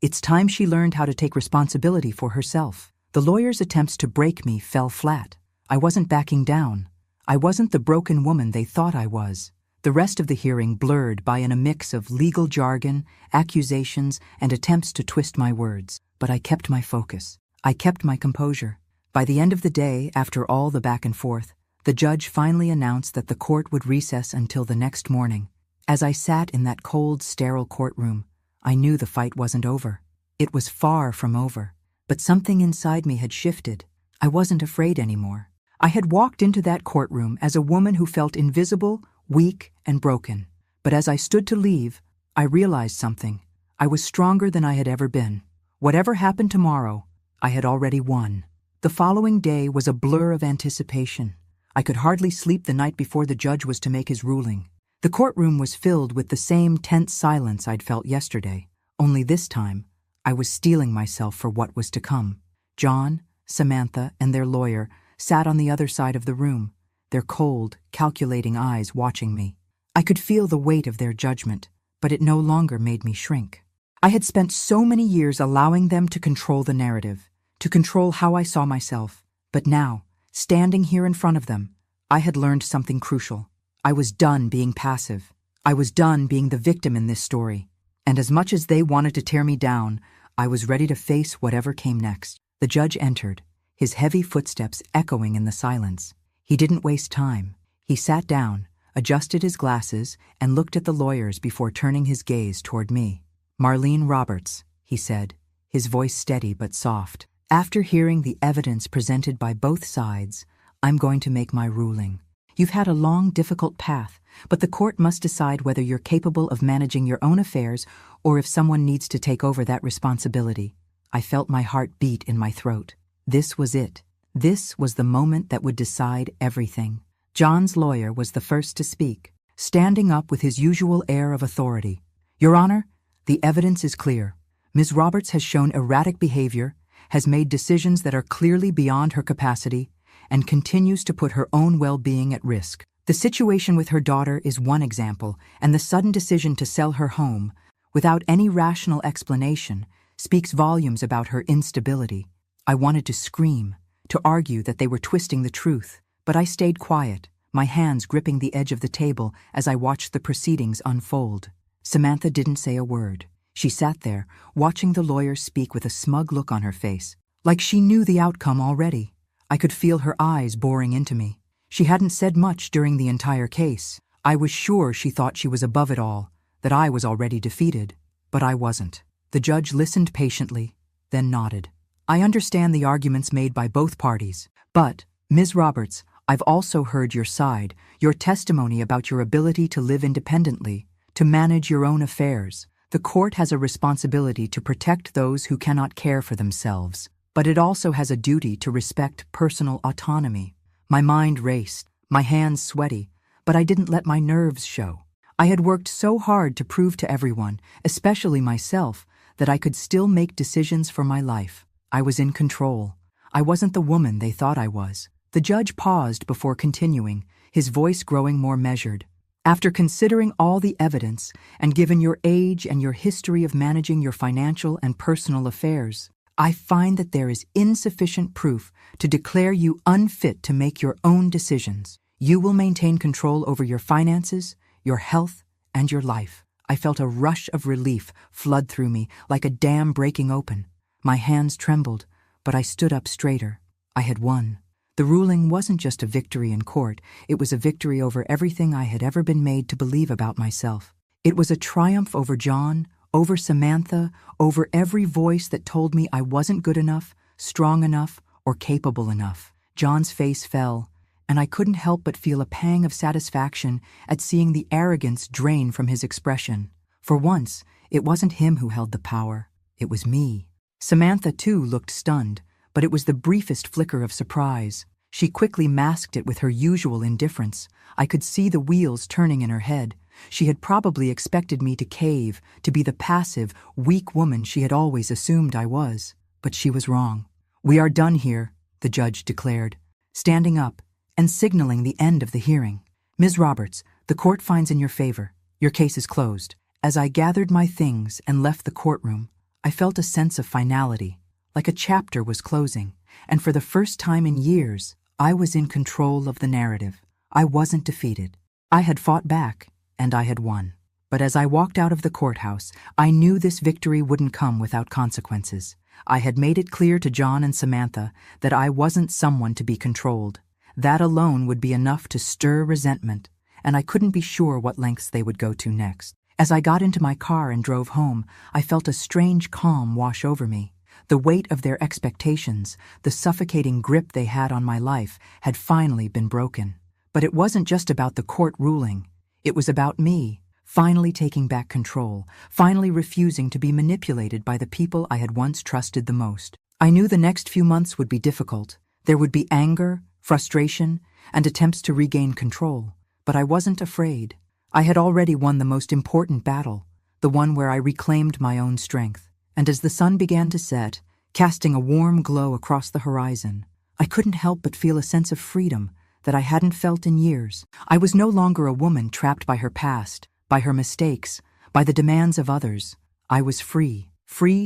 Speaker 1: It's time she learned how to take responsibility for herself." The lawyer's attempts to break me fell flat. I wasn't backing down. I wasn't the broken woman they thought I was. The rest of the hearing blurred by a mix of legal jargon, accusations, and attempts to twist my words. But I kept my focus. I kept my composure. By the end of the day, after all the back and forth, the judge finally announced that the court would recess until the next morning. As I sat in that cold, sterile courtroom, I knew the fight wasn't over. It was far from over. But something inside me had shifted. I wasn't afraid anymore. I had walked into that courtroom as a woman who felt invisible, weak, and broken. But as I stood to leave, I realized something. I was stronger than I had ever been. Whatever happened tomorrow, I had already won. The following day was a blur of anticipation. I could hardly sleep the night before the judge was to make his ruling. The courtroom was filled with the same tense silence I'd felt yesterday, only this time, I was steeling myself for what was to come. John, Samantha, and their lawyer sat on the other side of the room, their cold, calculating eyes watching me. I could feel the weight of their judgment, but it no longer made me shrink. I had spent so many years allowing them to control the narrative, to control how I saw myself. But now, standing here in front of them, I had learned something crucial. I was done being passive. I was done being the victim in this story. And as much as they wanted to tear me down, I was ready to face whatever came next. The judge entered, his heavy footsteps echoing in the silence. He didn't waste time. He sat down, adjusted his glasses, and looked at the lawyers before turning his gaze toward me. "Marlene Roberts," he said, his voice steady but soft. "After hearing the evidence presented by both sides, I'm going to make my ruling. You've had a long, difficult path, but the court must decide whether you're capable of managing your own affairs or if someone needs to take over that responsibility." I felt my heart beat in my throat. This was it. This was the moment that would decide everything. John's lawyer was the first to speak, standing up with his usual air of authority. "Your Honor, the evidence is clear. Ms. Roberts has shown erratic behavior, has made decisions that are clearly beyond her capacity, and continues to put her own well-being at risk. The situation with her daughter is one example, and the sudden decision to sell her home, without any rational explanation, speaks volumes about her instability." I wanted to scream, to argue that they were twisting the truth, but I stayed quiet, my hands gripping the edge of the table as I watched the proceedings unfold. Samantha didn't say a word. She sat there, watching the lawyer speak with a smug look on her face, like she knew the outcome already. I could feel her eyes boring into me. She hadn't said much during the entire case. I was sure she thought she was above it all, that I was already defeated. But I wasn't. The judge listened patiently, then nodded. "I understand the arguments made by both parties, but, Ms. Roberts, I've also heard your side, your testimony about your ability to live independently, to manage your own affairs. The court has a responsibility to protect those who cannot care for themselves, but it also has a duty to respect personal autonomy." My mind raced, my hands sweaty, but I didn't let my nerves show. I had worked so hard to prove to everyone, especially myself, that I could still make decisions for my life. I was in control. I wasn't the woman they thought I was. The judge paused before continuing, his voice growing more measured. "After considering all the evidence, and given your age and your history of managing your financial and personal affairs, I find that there is insufficient proof to declare you unfit to make your own decisions. You will maintain control over your finances, your health, and your life." I felt a rush of relief flood through me, like a dam breaking open. My hands trembled, but I stood up straighter. I had won. The ruling wasn't just a victory in court, it was a victory over everything I had ever been made to believe about myself. It was a triumph over John, over Samantha, over every voice that told me I wasn't good enough, strong enough, or capable enough. John's face fell, and I couldn't help but feel a pang of satisfaction at seeing the arrogance drain from his expression. For once, it wasn't him who held the power, it was me. Samantha, too, looked stunned, but it was the briefest flicker of surprise. She quickly masked it with her usual indifference. I could see the wheels turning in her head. She had probably expected me to cave, to be the passive, weak woman she had always assumed I was. But she was wrong. "We are done here," the judge declared, standing up and signaling the end of the hearing. "Ms. Roberts, the court finds in your favor. Your case is closed." As I gathered my things and left the courtroom, I felt a sense of finality, like a chapter was closing, and for the first time in years, I was in control of the narrative. I wasn't defeated. I had fought back, and I had won. But as I walked out of the courthouse, I knew this victory wouldn't come without consequences. I had made it clear to John and Samantha that I wasn't someone to be controlled. That alone would be enough to stir resentment, and I couldn't be sure what lengths they would go to next. As I got into my car and drove home, I felt a strange calm wash over me. The weight of their expectations, the suffocating grip they had on my life, had finally been broken. But it wasn't just about the court ruling. It was about me, finally taking back control, finally refusing to be manipulated by the people I had once trusted the most. I knew the next few months would be difficult. There would be anger, frustration, and attempts to regain control. But I wasn't afraid. I had already won the most important battle, the one where I reclaimed my own strength. And as the sun began to set, casting a warm glow across the horizon, I couldn't help but feel a sense of freedom that I hadn't felt in years. I was no longer a woman trapped by her past, by her mistakes, by the demands of others. I was free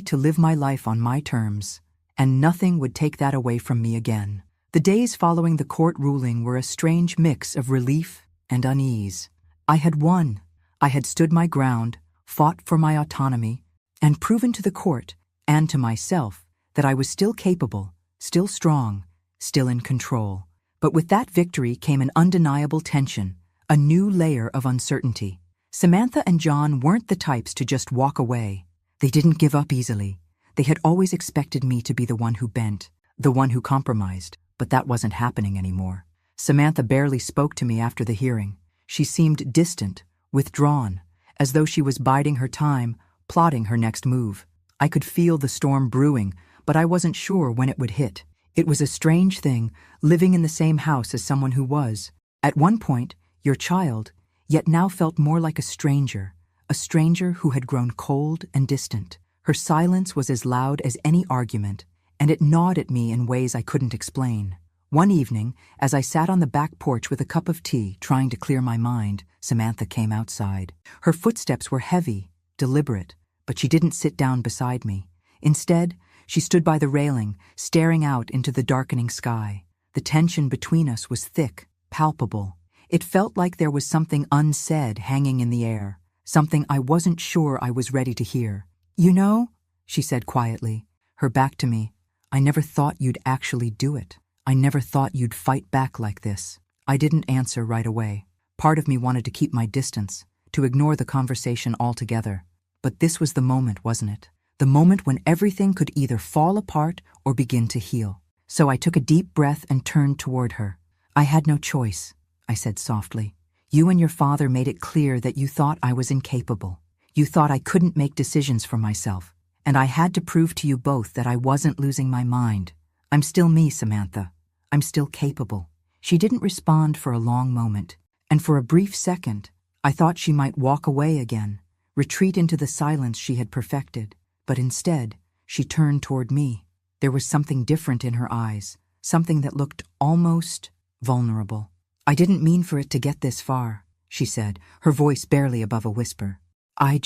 Speaker 1: to live my life on my terms, and nothing would take that away from me again. The days following the court ruling were a strange mix of relief and unease. I had won. I had stood my ground, fought for my autonomy, and proven to the court and to myself that I was still capable, still strong, still in control. But with that victory came an undeniable tension, a new layer of uncertainty. Samantha and John weren't the types to just walk away. They didn't give up easily. They had always expected me to be the one who bent, the one who compromised, but that wasn't happening anymore. Samantha barely spoke to me after the hearing. She seemed distant, withdrawn, as though she was biding her time, plotting her next move. I could feel the storm brewing, but I wasn't sure when it would hit. It was a strange thing, living in the same house as someone who was, at one point, your child, yet now felt more like a stranger who had grown cold and distant. Her silence was as loud as any argument, and it gnawed at me in ways I couldn't explain. One evening, as I sat on the back porch with a cup of tea, trying to clear my mind, Samantha came outside. Her footsteps were heavy, deliberate, but she didn't sit down beside me. Instead, she stood by the railing, staring out into the darkening sky. The tension between us was thick, palpable. It felt like there was something unsaid hanging in the air, something I wasn't sure I was ready to hear. "You know," she said quietly, her back to me, "I never thought you'd actually do it. I never thought you'd fight back like this." I didn't answer right away. Part of me wanted to keep my distance, to ignore the conversation altogether. But this was the moment, wasn't it? The moment when everything could either fall apart or begin to heal. So I took a deep breath and turned toward her. "I had no choice," I said softly. "You and your father made it clear that you thought I was incapable. You thought I couldn't make decisions for myself. And I had to prove to you both that I wasn't losing my mind. I'm still me, Samantha. I'm still capable." She didn't respond for a long moment, and for a brief second, I thought she might walk away again, retreat into the silence she had perfected. But instead, she turned toward me. There was something different in her eyes, something that looked almost vulnerable. "I didn't mean for it to get this far," she said, her voice barely above a whisper. I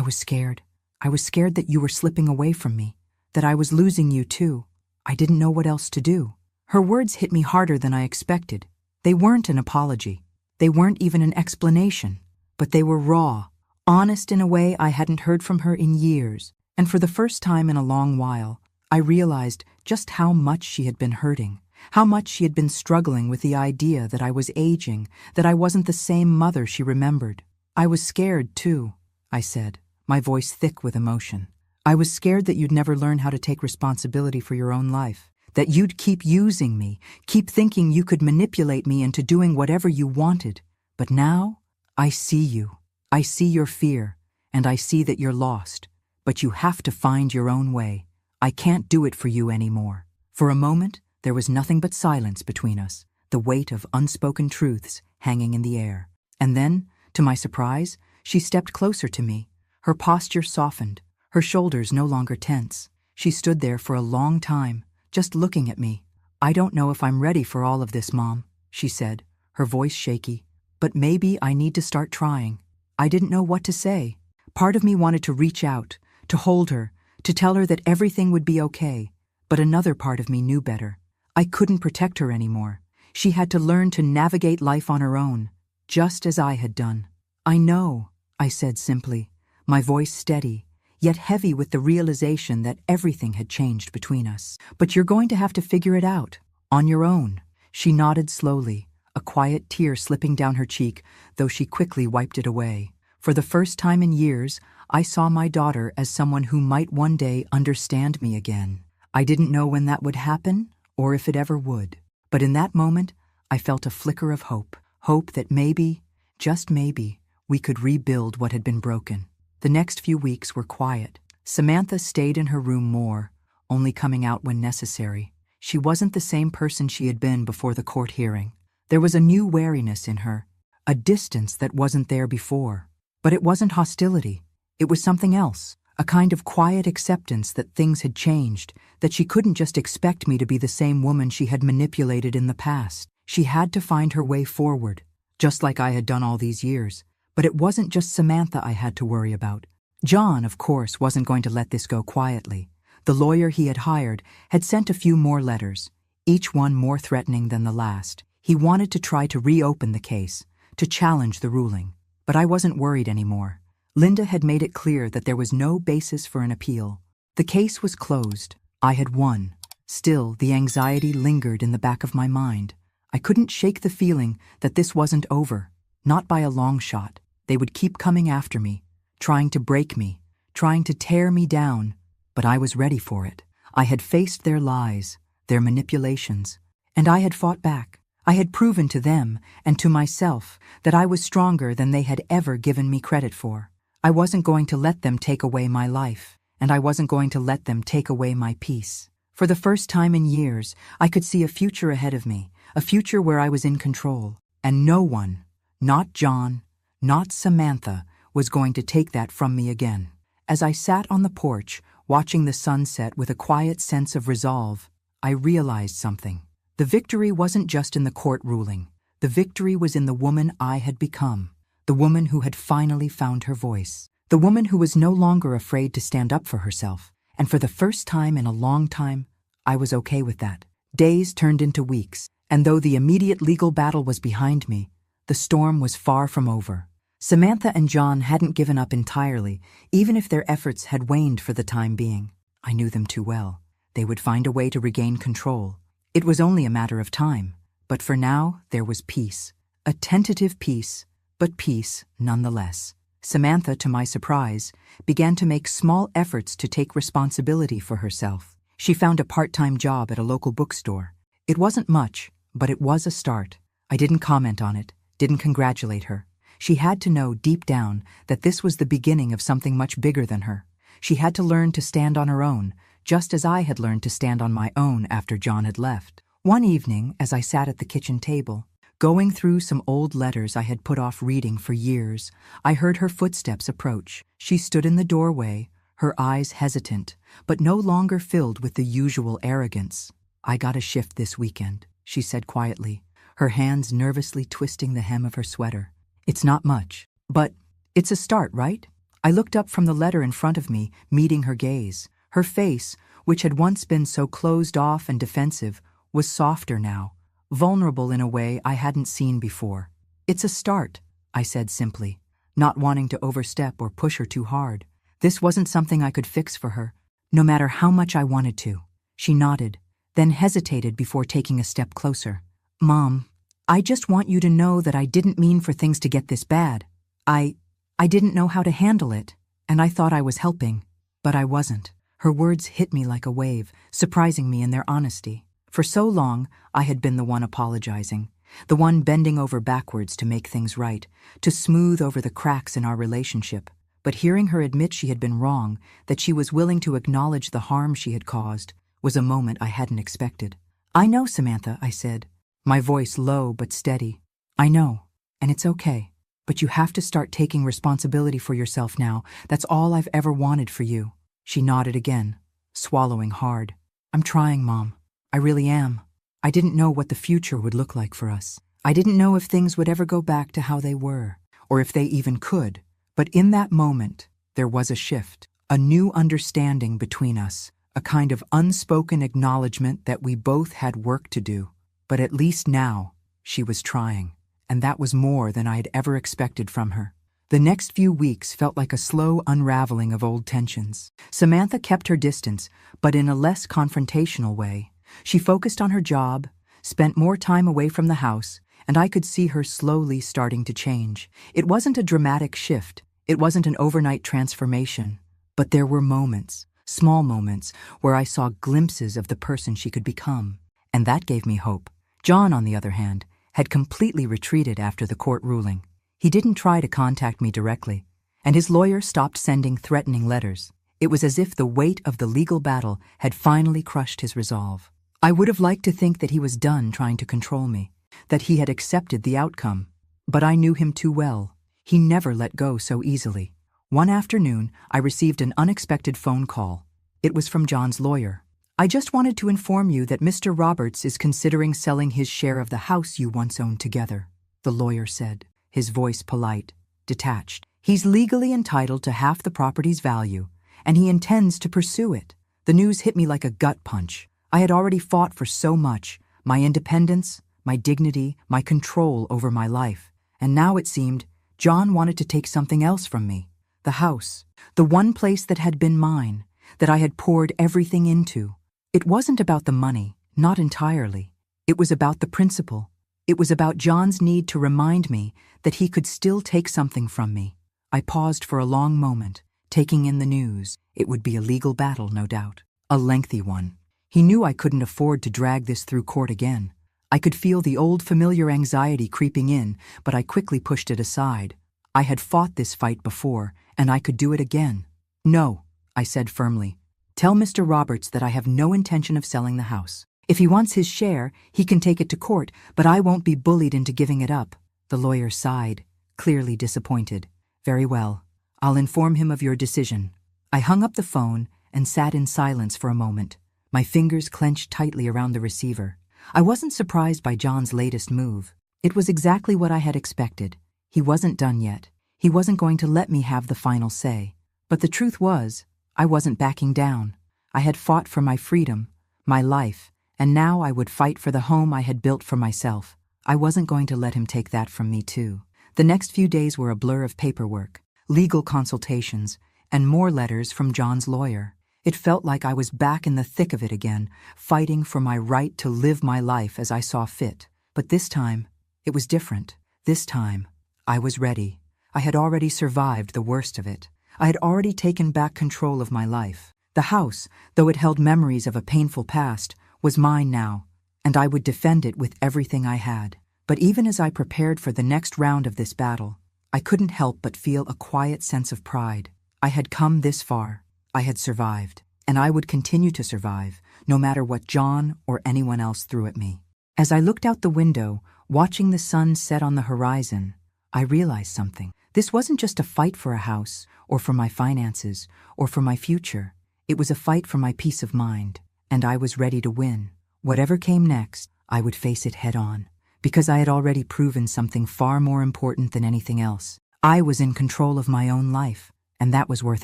Speaker 1: was scared. I was scared that you were slipping away from me, that I was losing you too. I didn't know what else to do." Her words hit me harder than I expected. They weren't an apology. They weren't even an explanation. But they were raw, honest in a way I hadn't heard from her in years. And for the first time in a long while, I realized just how much she had been hurting, how much she had been struggling with the idea that I was aging, that I wasn't the same mother she remembered. "I was scared, too," I said, my voice thick with emotion. "I was scared that you'd never learn how to take responsibility for your own life, that you'd keep using me, keep thinking you could manipulate me into doing whatever you wanted. But now, I see you. I see your fear, and I see that you're lost. But you have to find your own way. I can't do it for you anymore." For a moment, there was nothing but silence between us, the weight of unspoken truths hanging in the air. And then, to my surprise, she stepped closer to me. Her posture softened, her shoulders no longer tense. She stood there for a long time, just looking at me. "I don't know if I'm ready for all of this, Mom," she said, her voice shaky. "But maybe I need to start trying." I didn't know what to say. Part of me wanted to reach out, to hold her, to tell her that everything would be okay. But another part of me knew better. I couldn't protect her anymore. She had to learn to navigate life on her own, just as I had done. "I know," I said simply, my voice steady, yet heavy with the realization that everything had changed between us. "But you're going to have to figure it out, on your own." She nodded slowly, a quiet tear slipping down her cheek, though she quickly wiped it away. For the first time in years, I saw my daughter as someone who might one day understand me again. I didn't know when that would happen, or if it ever would. But in that moment, I felt a flicker of hope. Hope that maybe, just maybe, we could rebuild what had been broken. The next few weeks were quiet. Samantha stayed in her room more, only coming out when necessary. She wasn't the same person she had been before the court hearing. There was a new wariness in her, a distance that wasn't there before. But it wasn't hostility. It was something else, a kind of quiet acceptance that things had changed, that she couldn't just expect me to be the same woman she had manipulated in the past. She had to find her way forward, just like I had done all these years. But it wasn't just Samantha I had to worry about. John, of course, wasn't going to let this go quietly. The lawyer he had hired had sent a few more letters, each one more threatening than the last. He wanted to try to reopen the case, to challenge the ruling. But I wasn't worried anymore. Linda had made it clear that there was no basis for an appeal. The case was closed. I had won. Still, the anxiety lingered in the back of my mind. I couldn't shake the feeling that this wasn't over, not by a long shot. They would keep coming after me, trying to break me, trying to tear me down. But I was ready for it. I had faced their lies, their manipulations, and I had fought back. I had proven to them and to myself that I was stronger than they had ever given me credit for. I wasn't going to let them take away my life, and I wasn't going to let them take away my peace. For the first time in years, I could see a future ahead of me, a future where I was in control, and no one, not John, not Samantha, was going to take that from me again. As I sat on the porch, watching the sunset with a quiet sense of resolve, I realized something. The victory wasn't just in the court ruling. The victory was in the woman I had become, the woman who had finally found her voice, the woman who was no longer afraid to stand up for herself. And for the first time in a long time, I was okay with that. Days turned into weeks, and though the immediate legal battle was behind me, the storm was far from over. Samantha and John hadn't given up entirely, even if their efforts had waned for the time being. I knew them too well. They would find a way to regain control. It was only a matter of time, but for now there was peace. A tentative peace, but peace nonetheless. Samantha, to my surprise, began to make small efforts to take responsibility for herself. She found a part-time job at a local bookstore. It wasn't much, but it was a start. I didn't comment on it, didn't congratulate her. She had to know deep down that this was the beginning of something much bigger than her. She had to learn to stand on her own, just as I had learned to stand on my own after John had left. One evening, as I sat at the kitchen table, going through some old letters I had put off reading for years, I heard her footsteps approach. She stood in the doorway, her eyes hesitant, but no longer filled with the usual arrogance. "I got a shift this weekend," she said quietly, her hands nervously twisting the hem of her sweater. "It's not much, but it's a start, right?" I looked up from the letter in front of me, meeting her gaze. Her face, which had once been so closed off and defensive, was softer now, vulnerable in a way I hadn't seen before. "It's a start," I said simply, not wanting to overstep or push her too hard. This wasn't something I could fix for her, no matter how much I wanted to. She nodded, then hesitated before taking a step closer. "Mom, I just want you to know that I didn't mean for things to get this bad. I didn't know how to handle it, and I thought I was helping, but I wasn't." Her words hit me like a wave, surprising me in their honesty. For so long, I had been the one apologizing, the one bending over backwards to make things right, to smooth over the cracks in our relationship. But hearing her admit she had been wrong, that she was willing to acknowledge the harm she had caused, was a moment I hadn't expected. "I know, Samantha," I said, my voice low but steady. "I know, and it's okay. But you have to start taking responsibility for yourself now. That's all I've ever wanted for you." She nodded again, swallowing hard. "I'm trying, Mom. I really am. I didn't know what the future would look like for us. I didn't know if things would ever go back to how they were, or if they even could. But in that moment, there was a shift, a new understanding between us, a kind of unspoken acknowledgement that we both had work to do. But at least now, she was trying, and that was more than I had ever expected from her. The next few weeks felt like a slow unraveling of old tensions. Samantha kept her distance, but in a less confrontational way. She focused on her job, spent more time away from the house, and I could see her slowly starting to change. It wasn't a dramatic shift. It wasn't an overnight transformation. But there were moments, small moments, where I saw glimpses of the person she could become. And that gave me hope. John, on the other hand, had completely retreated after the court ruling. He didn't try to contact me directly, and his lawyer stopped sending threatening letters. It was as if the weight of the legal battle had finally crushed his resolve. I would have liked to think that he was done trying to control me, that he had accepted the outcome. But I knew him too well. He never let go so easily. One afternoon, I received an unexpected phone call. It was from John's lawyer. "I just wanted to inform you that Mr. Roberts is considering selling his share of the house you once owned together," the lawyer said, his voice polite, detached. "He's legally entitled to half the property's value, and he intends to pursue it." The news hit me like a gut punch. I had already fought for so much, my independence, my dignity, my control over my life. And now it seemed John wanted to take something else from me. The house, the one place that had been mine, that I had poured everything into. It wasn't about the money, not entirely. It was about the principle. It was about John's need to remind me that he could still take something from me. I paused for a long moment, taking in the news. It would be a legal battle, no doubt. A lengthy one. He knew I couldn't afford to drag this through court again. I could feel the old familiar anxiety creeping in, but I quickly pushed it aside. I had fought this fight before, and I could do it again. "No," I said firmly. "Tell Mr. Roberts that I have no intention of selling the house. If he wants his share, he can take it to court, but I won't be bullied into giving it up." The lawyer sighed, clearly disappointed. "Very well. I'll inform him of your decision." I hung up the phone and sat in silence for a moment, my fingers clenched tightly around the receiver. I wasn't surprised by John's latest move. It was exactly what I had expected. He wasn't done yet. He wasn't going to let me have the final say. But the truth was, I wasn't backing down. I had fought for my freedom, my life, and now I would fight for the home I had built for myself. I wasn't going to let him take that from me too. The next few days were a blur of paperwork, legal consultations, and more letters from John's lawyer. It felt like I was back in the thick of it again, fighting for my right to live my life as I saw fit. But this time, it was different. This time, I was ready. I had already survived the worst of it. I had already taken back control of my life. The house, though it held memories of a painful past, was mine now, and I would defend it with everything I had. But even as I prepared for the next round of this battle, I couldn't help but feel a quiet sense of pride. I had come this far. I had survived, and I would continue to survive, no matter what John or anyone else threw at me. As I looked out the window, watching the sun set on the horizon, I realized something. This wasn't just a fight for a house, or for my finances, or for my future. It was a fight for my peace of mind, and I was ready to win. Whatever came next, I would face it head on, because I had already proven something far more important than anything else. I was in control of my own life, and that was worth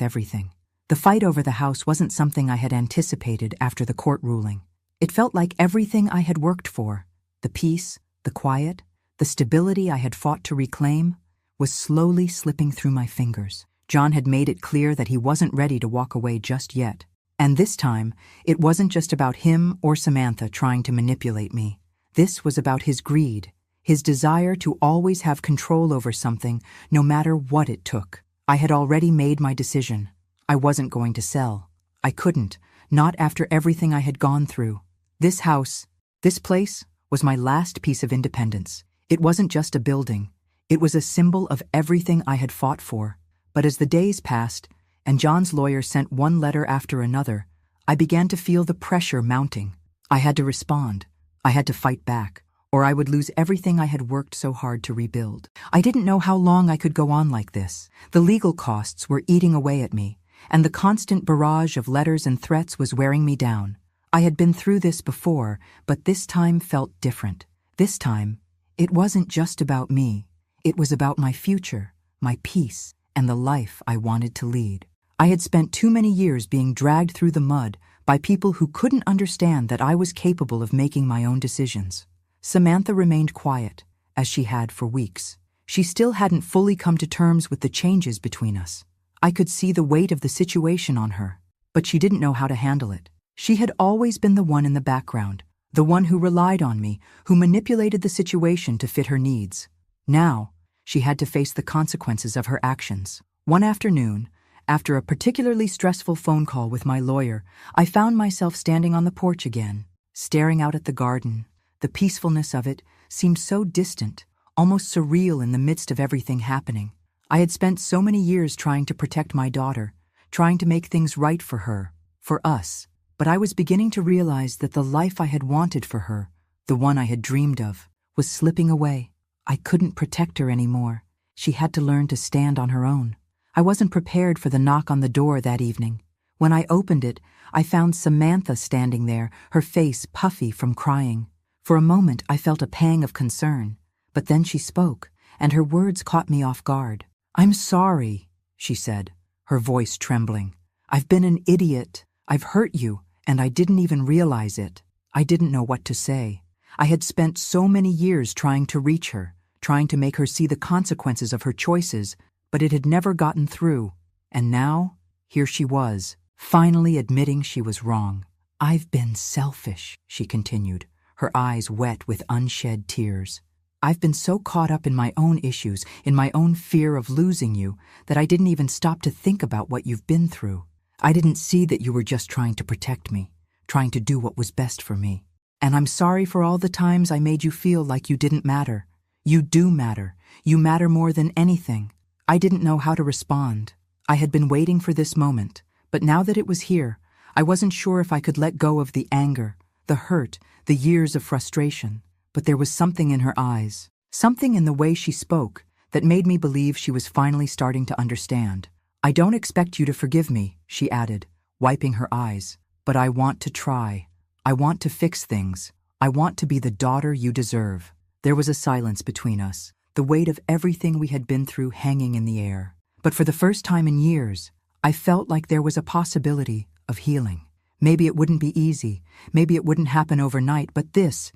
Speaker 1: everything. The fight over the house wasn't something I had anticipated after the court ruling. It felt like everything I had worked for, the peace, the quiet, the stability I had fought to reclaim, was slowly slipping through my fingers. John had made it clear that he wasn't ready to walk away just yet. And this time, it wasn't just about him or Samantha trying to manipulate me. This was about his greed, his desire to always have control over something, no matter what it took. I had already made my decision. I wasn't going to sell. I couldn't, not after everything I had gone through. This house, this place, was my last piece of independence. It wasn't just a building. It was a symbol of everything I had fought for. But as the days passed, and John's lawyer sent one letter after another, I began to feel the pressure mounting. I had to respond. I had to fight back, or I would lose everything I had worked so hard to rebuild. I didn't know how long I could go on like this. The legal costs were eating away at me, and the constant barrage of letters and threats was wearing me down. I had been through this before, but this time felt different. This time, it wasn't just about me. It was about my future, my peace, and the life I wanted to lead. I had spent too many years being dragged through the mud by people who couldn't understand that I was capable of making my own decisions. Samantha remained quiet, as she had for weeks. She still hadn't fully come to terms with the changes between us. I could see the weight of the situation on her, but she didn't know how to handle it. She had always been the one in the background, the one who relied on me, who manipulated the situation to fit her needs. Now, she had to face the consequences of her actions. One afternoon, after a particularly stressful phone call with my lawyer, I found myself standing on the porch again, staring out at the garden. The peacefulness of it seemed so distant, almost surreal in the midst of everything happening. I had spent so many years trying to protect my daughter, trying to make things right for her, for us, but I was beginning to realize that the life I had wanted for her, the one I had dreamed of, was slipping away. I couldn't protect her anymore. She had to learn to stand on her own. I wasn't prepared for the knock on the door that evening. When I opened it, I found Samantha standing there, her face puffy from crying. For a moment, I felt a pang of concern, but then she spoke, and her words caught me off guard. "I'm sorry," she said, her voice trembling. "I've been an idiot. I've hurt you, and I didn't even realize it." I didn't know what to say. I had spent so many years trying to reach her, trying to make her see the consequences of her choices, but it had never gotten through. And now, here she was, finally admitting she was wrong. "I've been selfish," she continued, her eyes wet with unshed tears. "I've been so caught up in my own issues, in my own fear of losing you, that I didn't even stop to think about what you've been through. I didn't see that you were just trying to protect me, trying to do what was best for me. And I'm sorry for all the times I made you feel like you didn't matter. You do matter. You matter more than anything." I didn't know how to respond. I had been waiting for this moment, but now that it was here, I wasn't sure if I could let go of the anger, the hurt, the years of frustration. But there was something in her eyes, something in the way she spoke, that made me believe she was finally starting to understand. "I don't expect you to forgive me," she added, wiping her eyes, "but I want to try. I want to fix things. I want to be the daughter you deserve." There was a silence between us, the weight of everything we had been through hanging in the air. But for the first time in years, I felt like there was a possibility of healing. Maybe it wouldn't be easy, maybe it wouldn't happen overnight, but this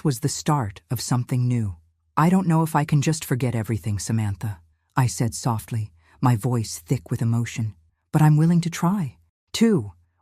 Speaker 1: was the start of something new. "I don't know if I can just forget everything, Samantha," I said softly, my voice thick with emotion. "But I'm willing to try.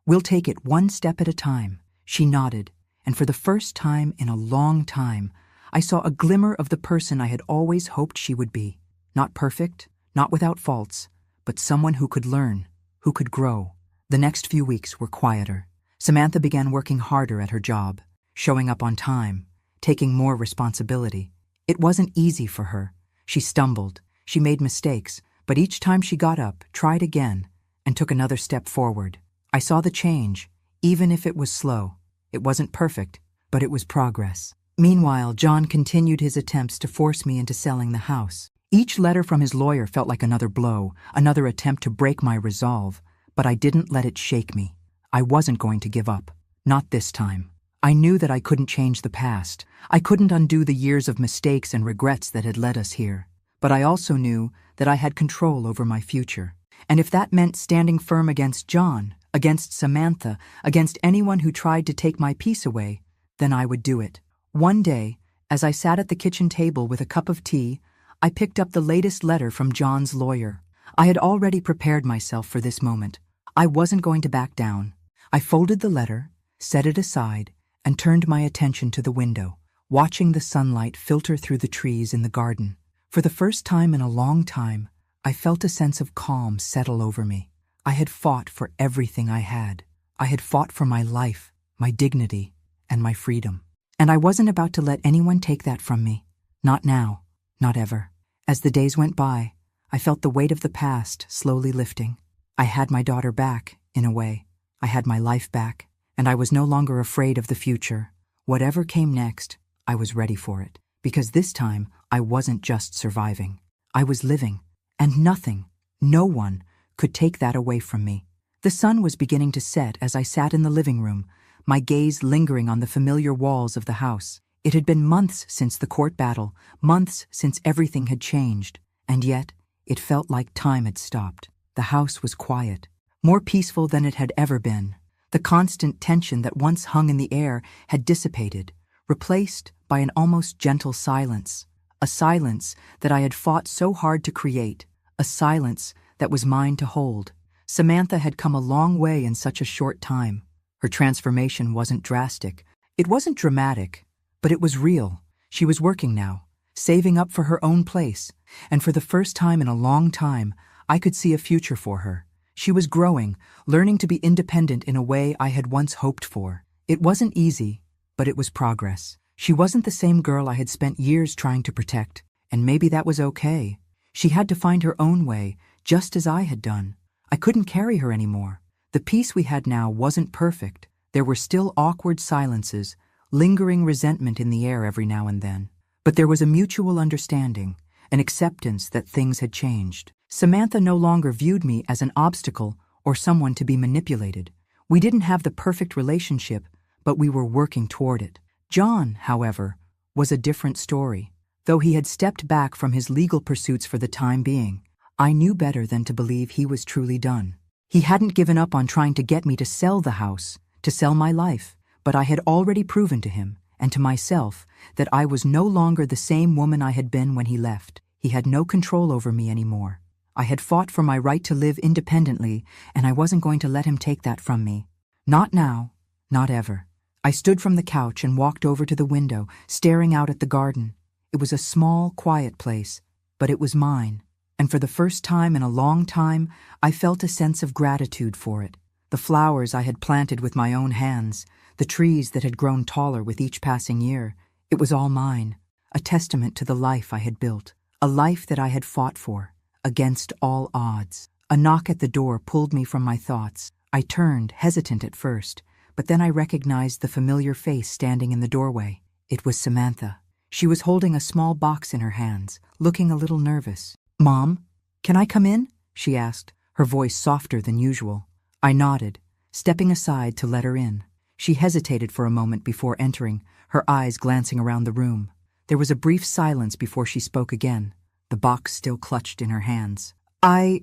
Speaker 1: We'll take it one step at a time." She nodded, and for the first time in a long time, I saw a glimmer of the person I had always hoped she would be. Not perfect, not without faults, but someone who could learn, who could grow. The next few weeks were quieter. Samantha began working harder at her job, showing up on time, taking more responsibility. It wasn't easy for her. She stumbled, she made mistakes, but each time she got up, tried again, and took another step forward. I saw the change, even if it was slow. It wasn't perfect, but it was progress. Meanwhile, John continued his attempts to force me into selling the house. Each letter from his lawyer felt like another blow, another attempt to break my resolve, but I didn't let it shake me. I wasn't going to give up. Not this time. I knew that I couldn't change the past. I couldn't undo the years of mistakes and regrets that had led us here. But I also knew that I had control over my future. And if that meant standing firm against John, against Samantha, against anyone who tried to take my peace away, then I would do it. One day, as I sat at the kitchen table with a cup of tea, I picked up the latest letter from John's lawyer. I had already prepared myself for this moment. I wasn't going to back down. I folded the letter, set it aside, and turned my attention to the window, watching the sunlight filter through the trees in the garden. For the first time in a long time, I felt a sense of calm settle over me. I had fought for everything I had. I had fought for my life, my dignity, and my freedom. And I wasn't about to let anyone take that from me. Not now, not ever. As the days went by, I felt the weight of the past slowly lifting. I had my daughter back, in a way. I had my life back, and I was no longer afraid of the future. Whatever came next, I was ready for it. Because this time, I wasn't just surviving. I was living, and nothing, no one, could take that away from me. The sun was beginning to set as I sat in the living room, my gaze lingering on the familiar walls of the house. It had been months since the court battle, months since everything had changed, and yet it felt like time had stopped. The house was quiet, more peaceful than it had ever been. The constant tension that once hung in the air had dissipated, replaced by an almost gentle silence, a silence that I had fought so hard to create, a silence that was mine to hold. Samantha had come a long way in such a short time. Her transformation wasn't drastic. It wasn't dramatic, but it was real. She was working now, saving up for her own place, and for the first time in a long time, I could see a future for her. She was growing, learning to be independent in a way I had once hoped for. It wasn't easy, but it was progress. She wasn't the same girl I had spent years trying to protect, and maybe that was okay. She had to find her own way, just as I had done. I couldn't carry her anymore. The peace we had now wasn't perfect. There were still awkward silences, lingering resentment in the air every now and then. But there was a mutual understanding, an acceptance that things had changed. Samantha no longer viewed me as an obstacle or someone to be manipulated. We didn't have the perfect relationship, but we were working toward it. John, however, was a different story. Though he had stepped back from his legal pursuits for the time being, I knew better than to believe he was truly done. He hadn't given up on trying to get me to sell the house, to sell my life, but I had already proven to him, and to myself, that I was no longer the same woman I had been when he left. He had no control over me anymore. I had fought for my right to live independently, and I wasn't going to let him take that from me. Not now, not ever. I stood from the couch and walked over to the window, staring out at the garden. It was a small, quiet place, but it was mine. And for the first time in a long time, I felt a sense of gratitude for it. The flowers I had planted with my own hands, the trees that had grown taller with each passing year, it was all mine, a testament to the life I had built, a life that I had fought for, against all odds. A knock at the door pulled me from my thoughts. I turned, hesitant at first, but then I recognized the familiar face standing in the doorway. It was Samantha. She was holding a small box in her hands, looking a little nervous. "Mom, can I come in?" she asked, her voice softer than usual. I nodded, stepping aside to let her in. She hesitated for a moment before entering, her eyes glancing around the room. There was a brief silence before she spoke again, the box still clutched in her hands. I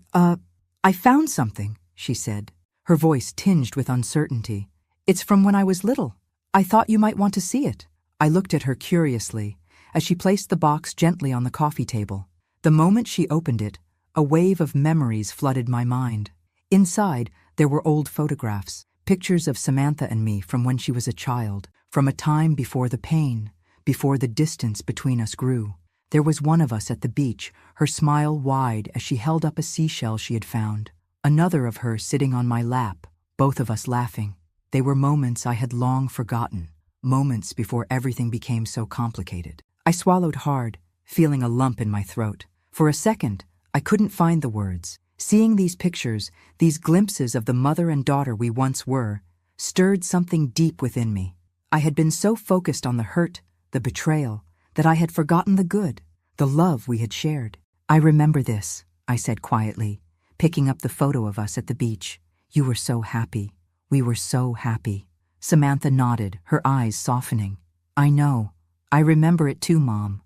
Speaker 1: found something," she said, her voice tinged with uncertainty. "It's from when I was little. I thought you might want to see it." I looked at her curiously, as she placed the box gently on the coffee table. The moment she opened it, a wave of memories flooded my mind. Inside, there were old photographs, pictures of Samantha and me from when she was a child, from a time before the pain, before the distance between us grew. There was one of us at the beach, her smile wide as she held up a seashell she had found. Another of her sitting on my lap, both of us laughing. They were moments I had long forgotten, moments before everything became so complicated. I swallowed hard, feeling a lump in my throat. For a second, I couldn't find the words. Seeing these pictures, these glimpses of the mother and daughter we once were, stirred something deep within me. I had been so focused on the hurt, the betrayal, that I had forgotten the good, the love we had shared. "I remember this," I said quietly, picking up the photo of us at the beach. "You were so happy. We were so happy." Samantha nodded, her eyes softening. "I know. I remember it too, Mom.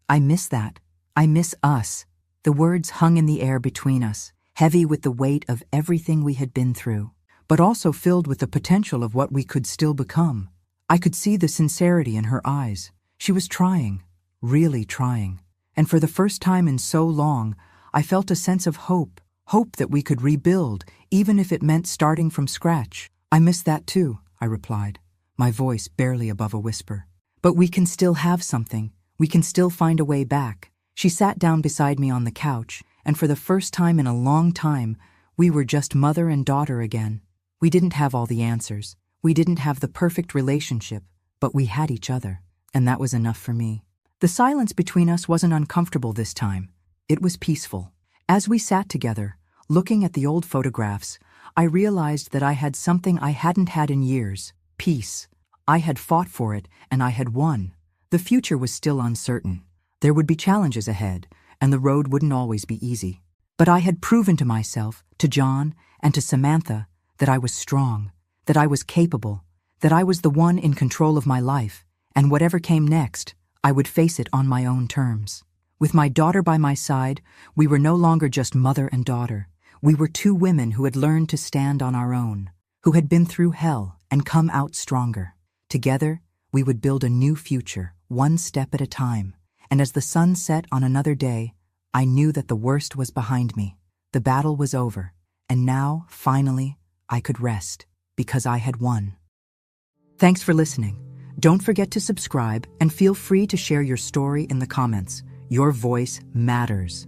Speaker 1: I miss that. I miss us." The words hung in the air between us, heavy with the weight of everything we had been through, but also filled with the potential of what we could still become. I could see the sincerity in her eyes. She was trying, really trying. And for the first time in so long, I felt a sense of hope that we could rebuild, even if it meant starting from scratch. I miss that too, I replied, my voice barely above a whisper. But we can still have something. We can still find a way back. She sat down beside me on the couch, and for the first time in a long time, we were just mother and daughter again. We didn't have all the answers. We didn't have the perfect relationship, but we had each other, and that was enough for me. The silence between us wasn't uncomfortable this time. It was peaceful. As we sat together, looking at the old photographs, I realized that I had something I hadn't had in years: peace. I had fought for it, and I had won. The future was still uncertain. There would be challenges ahead, and the road wouldn't always be easy. But I had proven to myself, to John, and to Samantha, that I was strong, that I was capable, that I was the one in control of my life, and whatever came next, I would face it on my own terms. With my daughter by my side, we were no longer just mother and daughter. We were two women who had learned to stand on our own, who had been through hell and come out stronger. Together, we would build a new future, one step at a time. And as the sun set on another day, I knew that the worst was behind me. The battle was over, and now, finally, I could rest, because I had won. Thanks for listening. Don't forget to subscribe and feel free to share your story in the comments. Your voice matters.